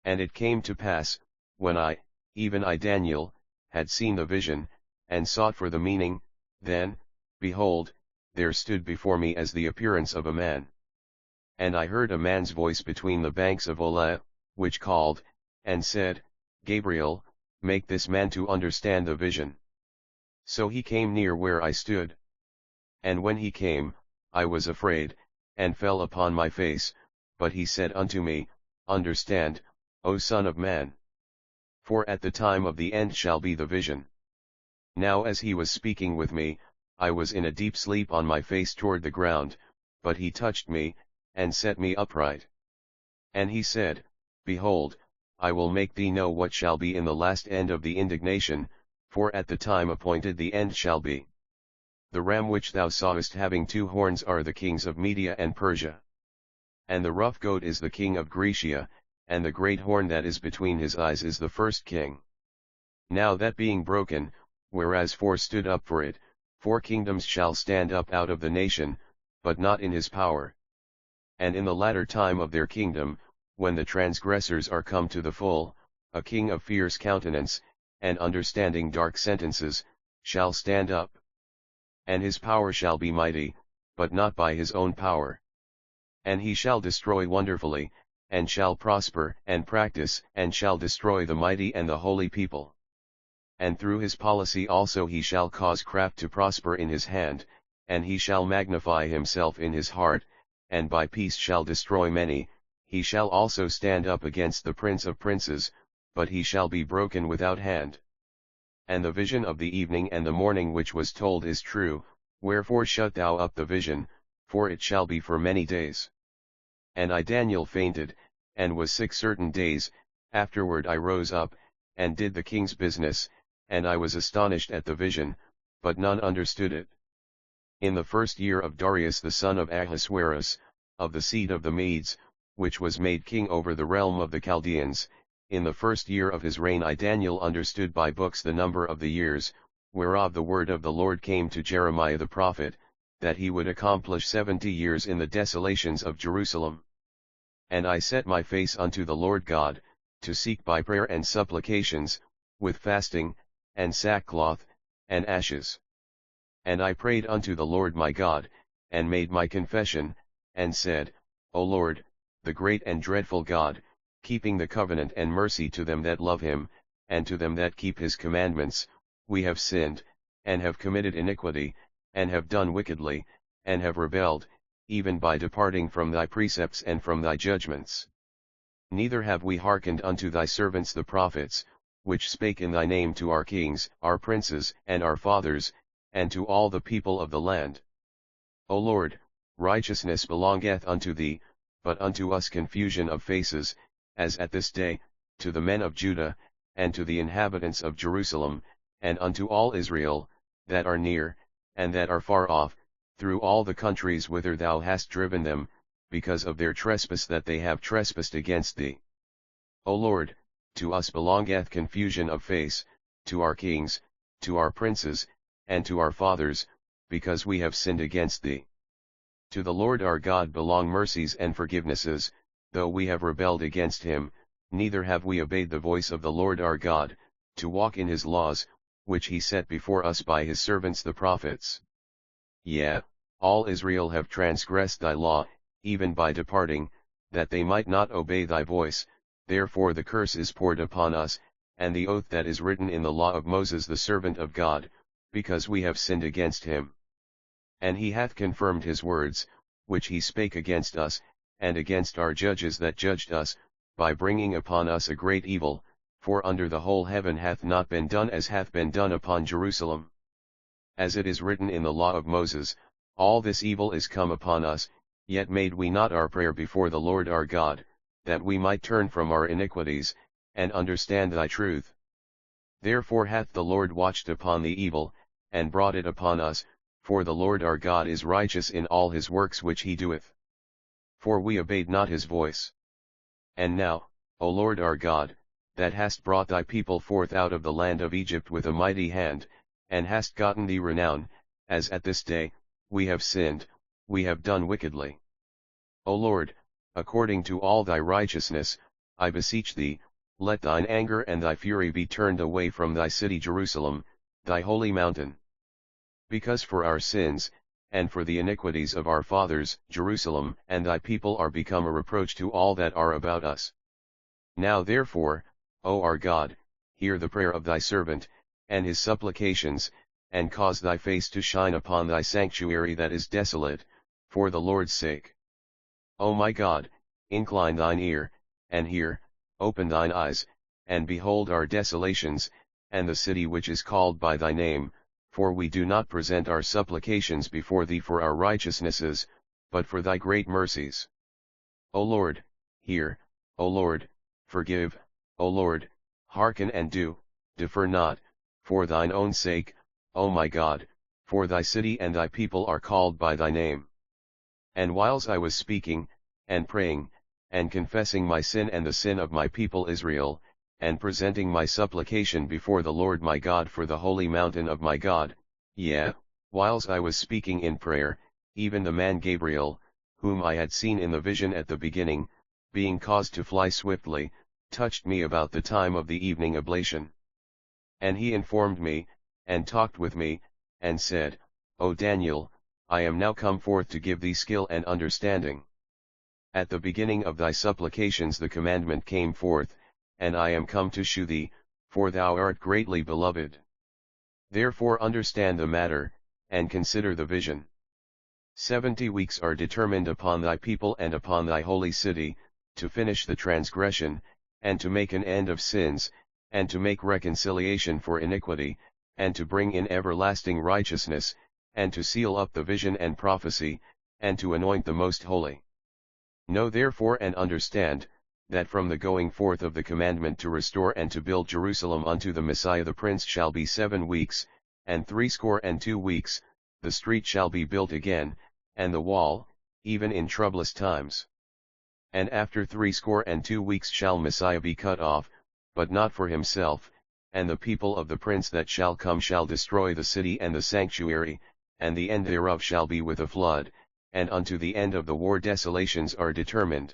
And it came to pass, when I, even I Daniel, had seen the vision, and sought for the meaning, then, behold, there stood before me as the appearance of a man. And I heard a man's voice between the banks of Ola, which called, and said, Gabriel, make this man to understand the vision. So he came near where I stood. And when he came, I was afraid, and fell upon my face, but he said unto me, Understand, O son of man. For at the time of the end shall be the vision. Now as he was speaking with me, I was in a deep sleep on my face toward the ground, but he touched me, and set me upright. And he said, Behold, I will make thee know what shall be in the last end of the indignation, for at the time appointed the end shall be. The ram which thou sawest having 2 horns are the kings of Media and Persia. And the rough goat is the king of Grecia, and the great horn that is between his eyes is the first king. Now that being broken, whereas 4 stood up for it, 4 kingdoms shall stand up out of the nation, but not in his power. And in the latter time of their kingdom, when the transgressors are come to the full, a king of fierce countenance, and understanding dark sentences, shall stand up. And his power shall be mighty, but not by his own power. And he shall destroy wonderfully, and shall prosper and practice, and shall destroy the mighty and the holy people. And through his policy also he shall cause craft to prosper in his hand, and he shall magnify himself in his heart, and by peace shall destroy many. He shall also stand up against the prince of princes, but he shall be broken without hand. And the vision of the evening and the morning which was told is true, wherefore shut thou up the vision, for it shall be for many days. And I Daniel fainted, and was sick certain days. Afterward I rose up, and did the king's business, and I was astonished at the vision, but none understood it. In the 1st year of Darius the son of Ahasuerus, of the seed of the Medes, which was made king over the realm of the Chaldeans, in the 1st year of his reign I Daniel understood by books the number of the years, whereof the word of the Lord came to Jeremiah the prophet, that he would accomplish 70 years in the desolations of Jerusalem. And I set my face unto the Lord God, to seek by prayer and supplications, with fasting, and sackcloth, and ashes. And I prayed unto the Lord my God, and made my confession, and said, O Lord, the great and dreadful God, keeping the covenant and mercy to them that love him, and to them that keep his commandments, we have sinned, and have committed iniquity, and have done wickedly, and have rebelled, even by departing from thy precepts and from thy judgments. Neither have we hearkened unto thy servants the prophets, which spake in thy name to our kings, our princes, and our fathers, and to all the people of the land. O Lord, righteousness belongeth unto thee, but unto us confusion of faces, as at this day, to the men of Judah, and to the inhabitants of Jerusalem, and unto all Israel, that are near, and that are far off, through all the countries whither thou hast driven them, because of their trespass that they have trespassed against thee. O Lord, to us belongeth confusion of face, to our kings, to our princes, and to our fathers, because we have sinned against thee. To the Lord our God belong mercies and forgivenesses, though we have rebelled against him, neither have we obeyed the voice of the Lord our God, to walk in his laws, which he set before us by his servants the prophets. Yea, all Israel have transgressed thy law, even by departing, that they might not obey thy voice, therefore the curse is poured upon us, and the oath that is written in the law of Moses the servant of God, because we have sinned against him. And he hath confirmed his words, which he spake against us, and against our judges that judged us, by bringing upon us a great evil, for under the whole heaven hath not been done as hath been done upon Jerusalem. As it is written in the law of Moses, all this evil is come upon us, yet made we not our prayer before the Lord our God, that we might turn from our iniquities, and understand thy truth. Therefore hath the Lord watched upon the evil, and brought it upon us, for the Lord our God is righteous in all his works which he doeth. For we obeyed not his voice. And now, O Lord our God, that hast brought thy people forth out of the land of Egypt with a mighty hand, and hast gotten thee renown, as at this day, we have sinned, we have done wickedly. O Lord, according to all thy righteousness, I beseech thee, let thine anger and thy fury be turned away from thy city Jerusalem, thy holy mountain. Because for our sins, and for the iniquities of our fathers, Jerusalem and thy people are become a reproach to all that are about us. Now therefore, O our God, hear the prayer of thy servant, and his supplications, and cause thy face to shine upon thy sanctuary that is desolate, for the Lord's sake. O my God, incline thine ear, and hear, open thine eyes, and behold our desolations, and the city which is called by thy name, for we do not present our supplications before thee for our righteousnesses, but for thy great mercies. O Lord, hear, O Lord, forgive, O Lord, hearken and do, defer not, for thine own sake, O my God, for thy city and thy people are called by thy name. And whiles I was speaking, and praying, and confessing my sin and the sin of my people Israel, and presenting my supplication before the Lord my God for the holy mountain of my God, yea, whiles I was speaking in prayer, even the man Gabriel, whom I had seen in the vision at the beginning, being caused to fly swiftly, touched me about the time of the evening oblation. And he informed me, and talked with me, and said, O Daniel, I am now come forth to give thee skill and understanding. At the beginning of thy supplications the commandment came forth, and I am come to shew thee, for thou art greatly beloved. Therefore understand the matter, and consider the vision. 70 weeks are determined upon thy people and upon thy holy city, to finish the transgression, and to make an end of sins, and to make reconciliation for iniquity, and to bring in everlasting righteousness, and to seal up the vision and prophecy, and to anoint the most holy. Know therefore and understand, that from the going forth of the commandment to restore and to build Jerusalem unto the Messiah the Prince shall be 7 weeks, and 62 weeks, the street shall be built again, and the wall, even in troublous times. And after 62 weeks shall Messiah be cut off, but not for himself, and the people of the Prince that shall come shall destroy the city and the sanctuary, and the end thereof shall be with a flood, and unto the end of the war desolations are determined.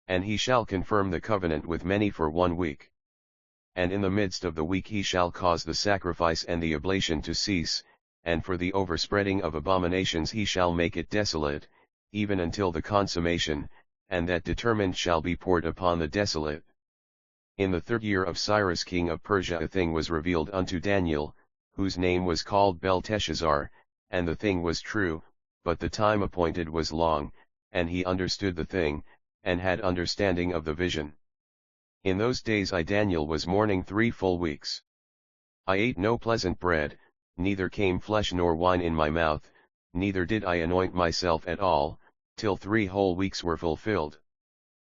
And he shall confirm the covenant with many for 1 week. And in the midst of the week he shall cause the sacrifice and the oblation to cease, and for the overspreading of abominations he shall make it desolate, even until the consummation, and that determined shall be poured upon the desolate. In the 3rd year of Cyrus king of Persia a thing was revealed unto Daniel, whose name was called Belteshazzar, and the thing was true, but the time appointed was long, and he understood the thing, and had understanding of the vision. In those days I Daniel was mourning 3 full weeks. I ate no pleasant bread, neither came flesh nor wine in my mouth, neither did I anoint myself at all, till 3 whole weeks were fulfilled.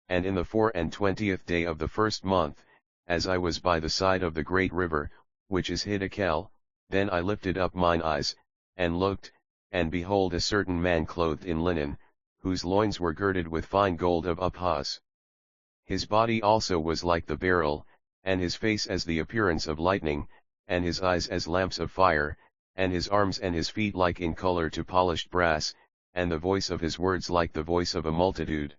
And in the 24th day of the 1st month, as I was by the side of the great river, which is Hiddekel, then I lifted up mine eyes, and looked, and behold a certain man clothed in linen, whose loins were girded with fine gold of Uphaz. His body also was like the beryl, and his face as the appearance of lightning, and his eyes as lamps of fire, and his arms and his feet like in color to polished brass, and the voice of his words like the voice of a multitude.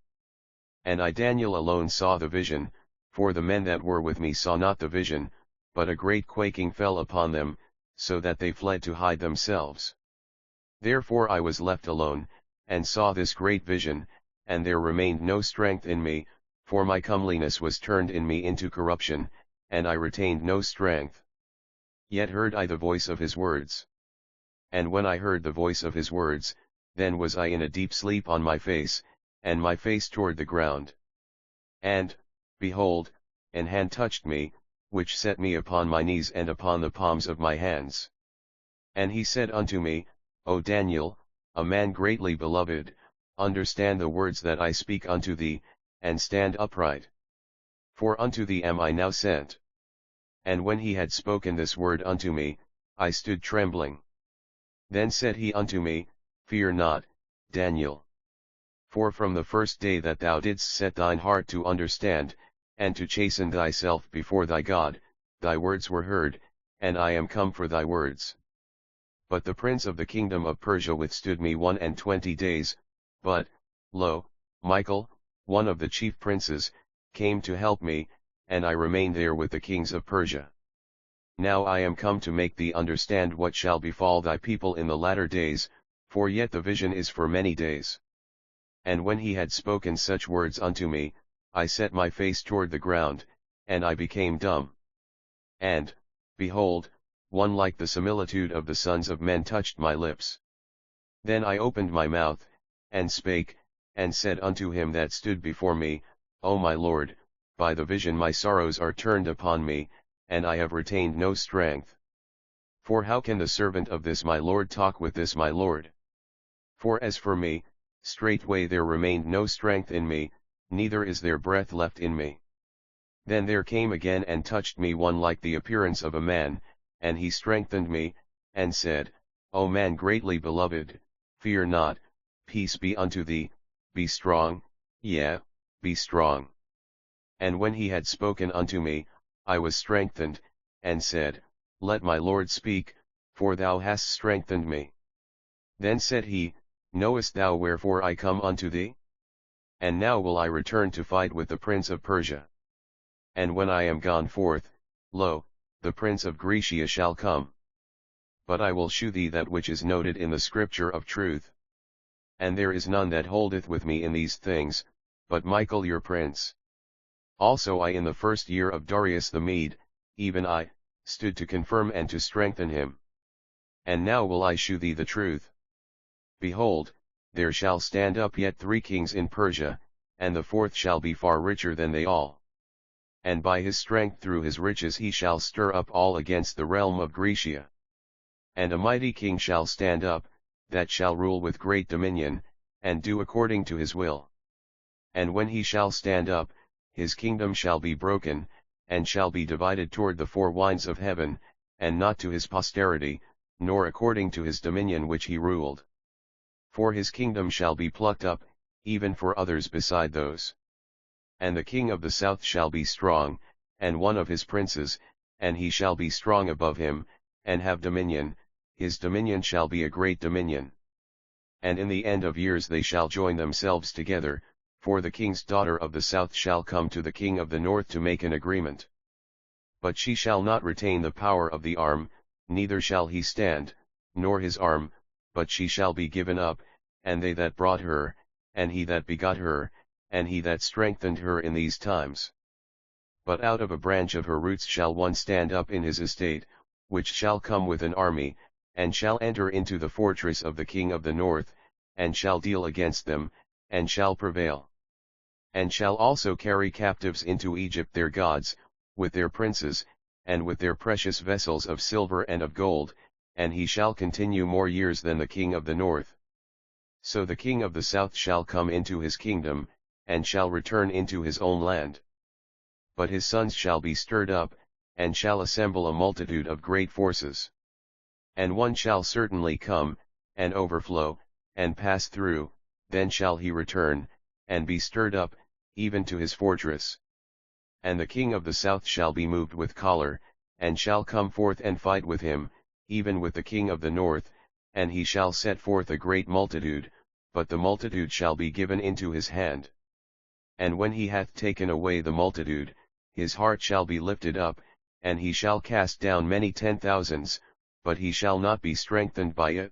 And I Daniel alone saw the vision, for the men that were with me saw not the vision, but a great quaking fell upon them, so that they fled to hide themselves. Therefore I was left alone, and saw this great vision, and there remained no strength in me, for my comeliness was turned in me into corruption, and I retained no strength. Yet heard I the voice of his words. And when I heard the voice of his words, then was I in a deep sleep on my face, and my face toward the ground. And, behold, an hand touched me, which set me upon my knees and upon the palms of my hands. And he said unto me, O Daniel, a man greatly beloved, understand the words that I speak unto thee, and stand upright. For unto thee am I now sent. And when he had spoken this word unto me, I stood trembling. Then said he unto me, Fear not, Daniel. For from the first day that thou didst set thine heart to understand, and to chasten thyself before thy God, thy words were heard, and I am come for thy words. But the prince of the kingdom of Persia withstood me 21 days, but, lo, Michael, one of the chief princes, came to help me, and I remained there with the kings of Persia. Now I am come to make thee understand what shall befall thy people in the latter days, for yet the vision is for many days. And when he had spoken such words unto me, I set my face toward the ground, and I became dumb. And, behold, one like the similitude of the sons of men touched my lips. Then I opened my mouth, and spake, and said unto him that stood before me, O my Lord, by the vision my sorrows are turned upon me, and I have retained no strength. For how can the servant of this my Lord talk with this my Lord? For as for me, straightway there remained no strength in me, neither is there breath left in me. Then there came again and touched me one like the appearance of a man, and he strengthened me, and said, O man greatly beloved, fear not, peace be unto thee, be strong, yea, be strong. And when he had spoken unto me, I was strengthened, and said, Let my Lord speak, for thou hast strengthened me. Then said he, Knowest thou wherefore I come unto thee? And now will I return to fight with the prince of Persia. And when I am gone forth, lo, the prince of Grecia shall come. But I will shew thee that which is noted in the scripture of truth. And there is none that holdeth with me in these things, but Michael your prince. Also I in the first year of Darius the Mede, even I, stood to confirm and to strengthen him. And now will I shew thee the truth. Behold, there shall stand up yet 3 kings in Persia, and the 4th shall be far richer than they all. And by his strength through his riches he shall stir up all against the realm of Grecia. And a mighty king shall stand up, that shall rule with great dominion, and do according to his will. And when he shall stand up, his kingdom shall be broken, and shall be divided toward the 4 winds of heaven, and not to his posterity, nor according to his dominion which he ruled. For his kingdom shall be plucked up, even for others beside those. And the king of the south shall be strong, and one of his princes, and he shall be strong above him, and have dominion, his dominion shall be a great dominion. And in the end of years they shall join themselves together, for the king's daughter of the south shall come to the king of the north to make an agreement. But she shall not retain the power of the arm, neither shall he stand, nor his arm, but she shall be given up, and they that brought her, and he that begot her, and he that strengthened her in these times. But out of a branch of her roots shall one stand up in his estate, which shall come with an army, and shall enter into the fortress of the king of the north, and shall deal against them, and shall prevail. And shall also carry captives into Egypt their gods, with their princes, and with their precious vessels of silver and of gold, and he shall continue more years than the king of the north. So the king of the south shall come into his kingdom, and shall return into his own land. But his sons shall be stirred up, and shall assemble a multitude of great forces. And one shall certainly come, and overflow, and pass through, then shall he return, and be stirred up, even to his fortress. And the king of the south shall be moved with choler, and shall come forth and fight with him, even with the king of the north, and he shall set forth a great multitude, but the multitude shall be given into his hand. And when he hath taken away the multitude, his heart shall be lifted up, and he shall cast down many 10,000s, but he shall not be strengthened by it.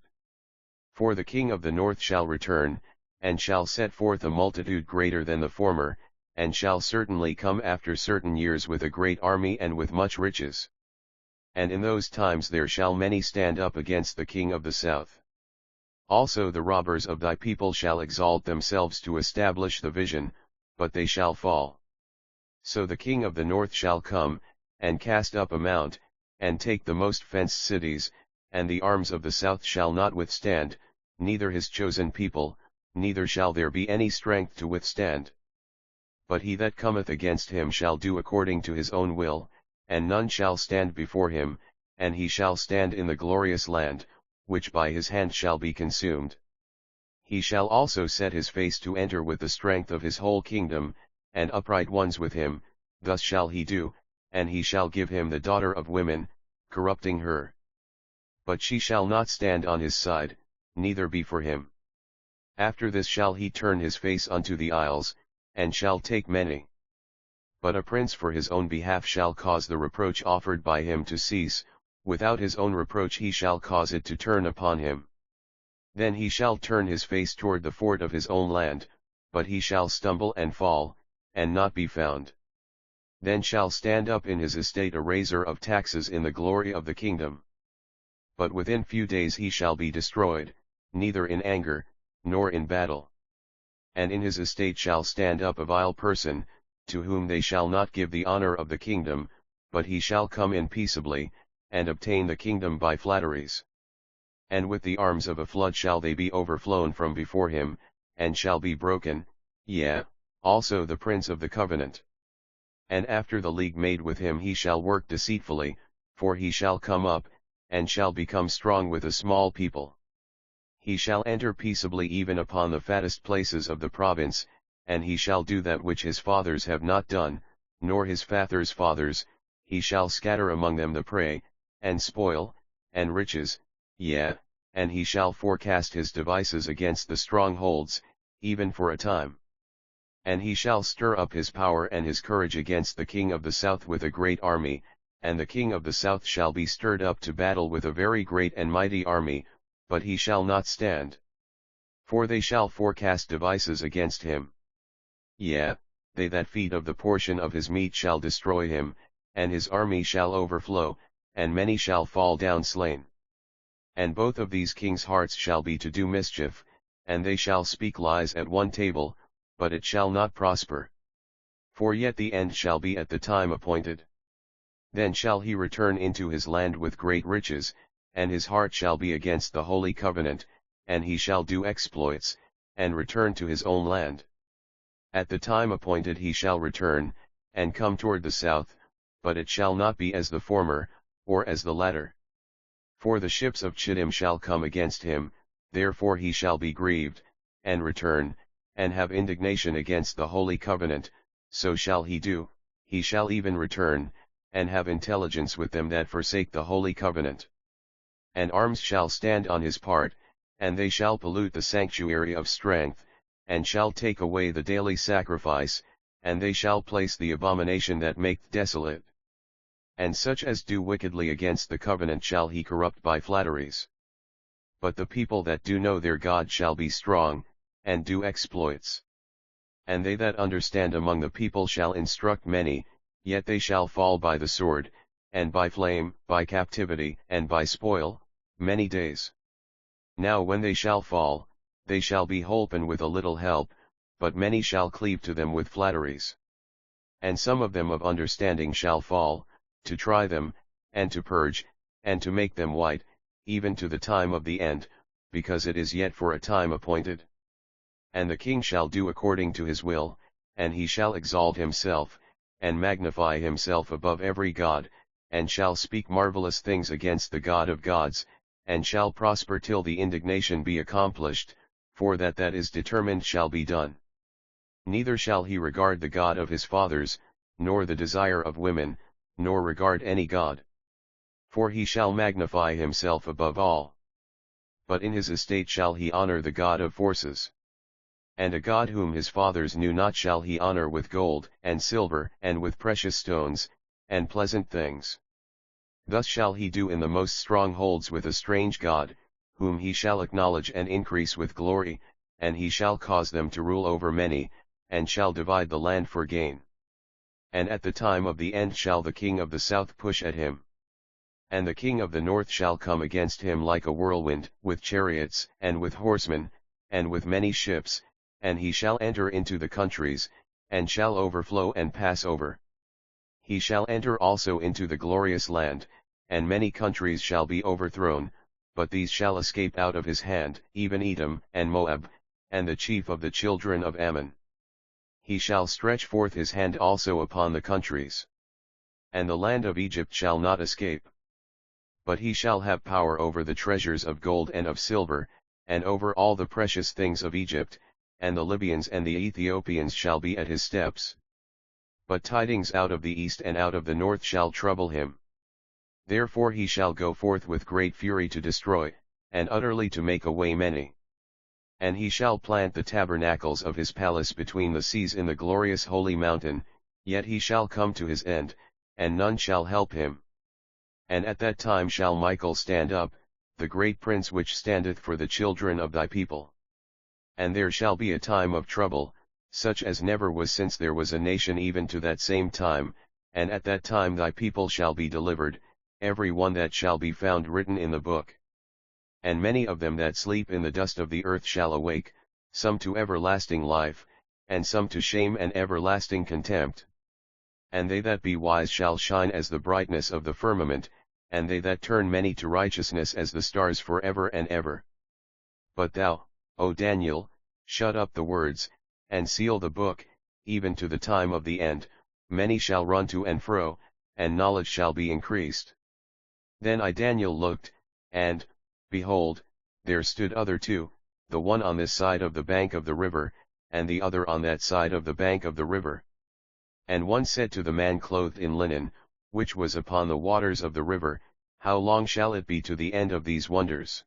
For the king of the north shall return, and shall set forth a multitude greater than the former, and shall certainly come after certain years with a great army and with much riches. And in those times there shall many stand up against the king of the south. Also the robbers of thy people shall exalt themselves to establish the vision, but they shall fall. So the king of the north shall come, and cast up a mount, and take the most fenced cities, and the arms of the south shall not withstand, neither his chosen people, neither shall there be any strength to withstand. But he that cometh against him shall do according to his own will, and none shall stand before him, and he shall stand in the glorious land, which by his hand shall be consumed. He shall also set his face to enter with the strength of his whole kingdom, and upright ones with him, thus shall he do, and he shall give him the daughter of women, corrupting her. But she shall not stand on his side, neither be for him. After this shall he turn his face unto the isles, and shall take many. But a prince for his own behalf shall cause the reproach offered by him to cease, without his own reproach he shall cause it to turn upon him. Then he shall turn his face toward the fort of his own land, but he shall stumble and fall, and not be found. Then shall stand up in his estate a raiser of taxes in the glory of the kingdom. But within few days he shall be destroyed, neither in anger, nor in battle. And in his estate shall stand up a vile person, to whom they shall not give the honor of the kingdom, but he shall come in peaceably, and obtain the kingdom by flatteries. And with the arms of a flood shall they be overflown from before him, and shall be broken, yea, also the prince of the covenant. And after the league made with him he shall work deceitfully, for he shall come up, and shall become strong with a small people. He shall enter peaceably even upon the fattest places of the province, and he shall do that which his fathers have not done, nor his fathers' fathers. He shall scatter among them the prey, and spoil, and riches, yea, and he shall forecast his devices against the strongholds, even for a time. And he shall stir up his power and his courage against the king of the south with a great army, and the king of the south shall be stirred up to battle with a very great and mighty army, but he shall not stand. For they shall forecast devices against him. Yea, they that feed of the portion of his meat shall destroy him, and his army shall overflow, and many shall fall down slain. And both of these kings' hearts shall be to do mischief, and they shall speak lies at one table, but it shall not prosper. For yet the end shall be at the time appointed. Then shall he return into his land with great riches, and his heart shall be against the holy covenant, and he shall do exploits, and return to his own land. At the time appointed he shall return, and come toward the south, but it shall not be as the former, or as the latter. For the ships of Chittim shall come against him, therefore he shall be grieved, and return, and have indignation against the holy covenant. So shall he do, he shall even return, and have intelligence with them that forsake the holy covenant. And arms shall stand on his part, and they shall pollute the sanctuary of strength, and shall take away the daily sacrifice, and they shall place the abomination that maketh desolate. And such as do wickedly against the covenant shall he corrupt by flatteries. But the people that do know their God shall be strong, and do exploits. And they that understand among the people shall instruct many, yet they shall fall by the sword, and by flame, by captivity, and by spoil, many days. Now when they shall fall, they shall be holpen with a little help, but many shall cleave to them with flatteries. And some of them of understanding shall fall, to try them, and to purge, and to make them white, even to the time of the end, because it is yet for a time appointed. And the king shall do according to his will, and he shall exalt himself, and magnify himself above every god, and shall speak marvelous things against the God of gods, and shall prosper till the indignation be accomplished, for that is determined shall be done. Neither shall he regard the God of his fathers, nor the desire of women, nor regard any god. For he shall magnify himself above all. But in his estate shall he honor the God of forces. And a god whom his fathers knew not shall he honor with gold, and silver, and with precious stones, and pleasant things. Thus shall he do in the most strongholds with a strange god, whom he shall acknowledge and increase with glory, and he shall cause them to rule over many, and shall divide the land for gain. And at the time of the end shall the king of the south push at him. And the king of the north shall come against him like a whirlwind, with chariots, and with horsemen, and with many ships, and he shall enter into the countries, and shall overflow and pass over. He shall enter also into the glorious land, and many countries shall be overthrown, but these shall escape out of his hand, even Edom, and Moab, and the chief of the children of Ammon. He shall stretch forth his hand also upon the countries. And the land of Egypt shall not escape. But he shall have power over the treasures of gold and of silver, and over all the precious things of Egypt, and the Libyans and the Ethiopians shall be at his steps. But tidings out of the east and out of the north shall trouble him. Therefore he shall go forth with great fury to destroy, and utterly to make away many. And he shall plant the tabernacles of his palace between the seas in the glorious holy mountain, yet he shall come to his end, and none shall help him. And at that time shall Michael stand up, the great prince which standeth for the children of thy people. And there shall be a time of trouble, such as never was since there was a nation even to that same time, and at that time thy people shall be delivered, every one that shall be found written in the book. And many of them that sleep in the dust of the earth shall awake, some to everlasting life, and some to shame and everlasting contempt. And they that be wise shall shine as the brightness of the firmament, and they that turn many to righteousness as the stars for ever and ever. But thou, O Daniel, shut up the words, and seal the book, even to the time of the end, many shall run to and fro, and knowledge shall be increased. Then I Daniel looked, and, behold, there stood other two, the one on this side of the bank of the river, and the other on that side of the bank of the river. And one said to the man clothed in linen, which was upon the waters of the river, How long shall it be to the end of these wonders?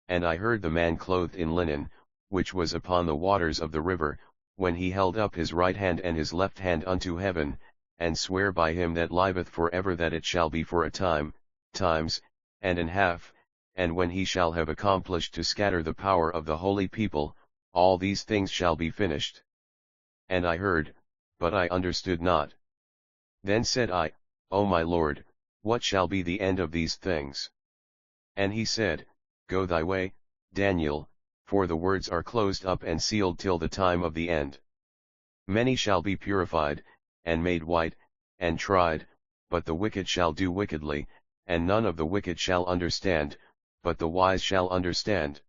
And I heard the man clothed in linen, which was upon the waters of the river, when he held up his right hand and his left hand unto heaven, and swear by him that liveth for ever that it shall be for a time, times, and an half, and when he shall have accomplished to scatter the power of the holy people, all these things shall be finished. And I heard, but I understood not. Then said I, O my Lord, what shall be the end of these things? And he said, Go thy way, Daniel, for the words are closed up and sealed till the time of the end. Many shall be purified, and made white, and tried, but the wicked shall do wickedly, and none of the wicked shall understand, but the wise shall understand.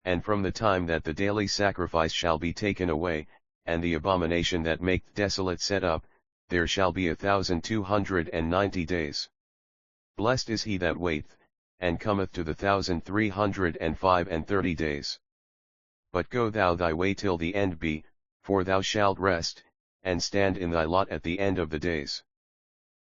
And from the time that the daily sacrifice shall be taken away, and the abomination that maketh desolate set up, there shall be 1,290 days. Blessed is he that waiteth, and cometh to the 1,335 days. But go thou thy way till the end be, for thou shalt rest, and stand in thy lot at the end of the days.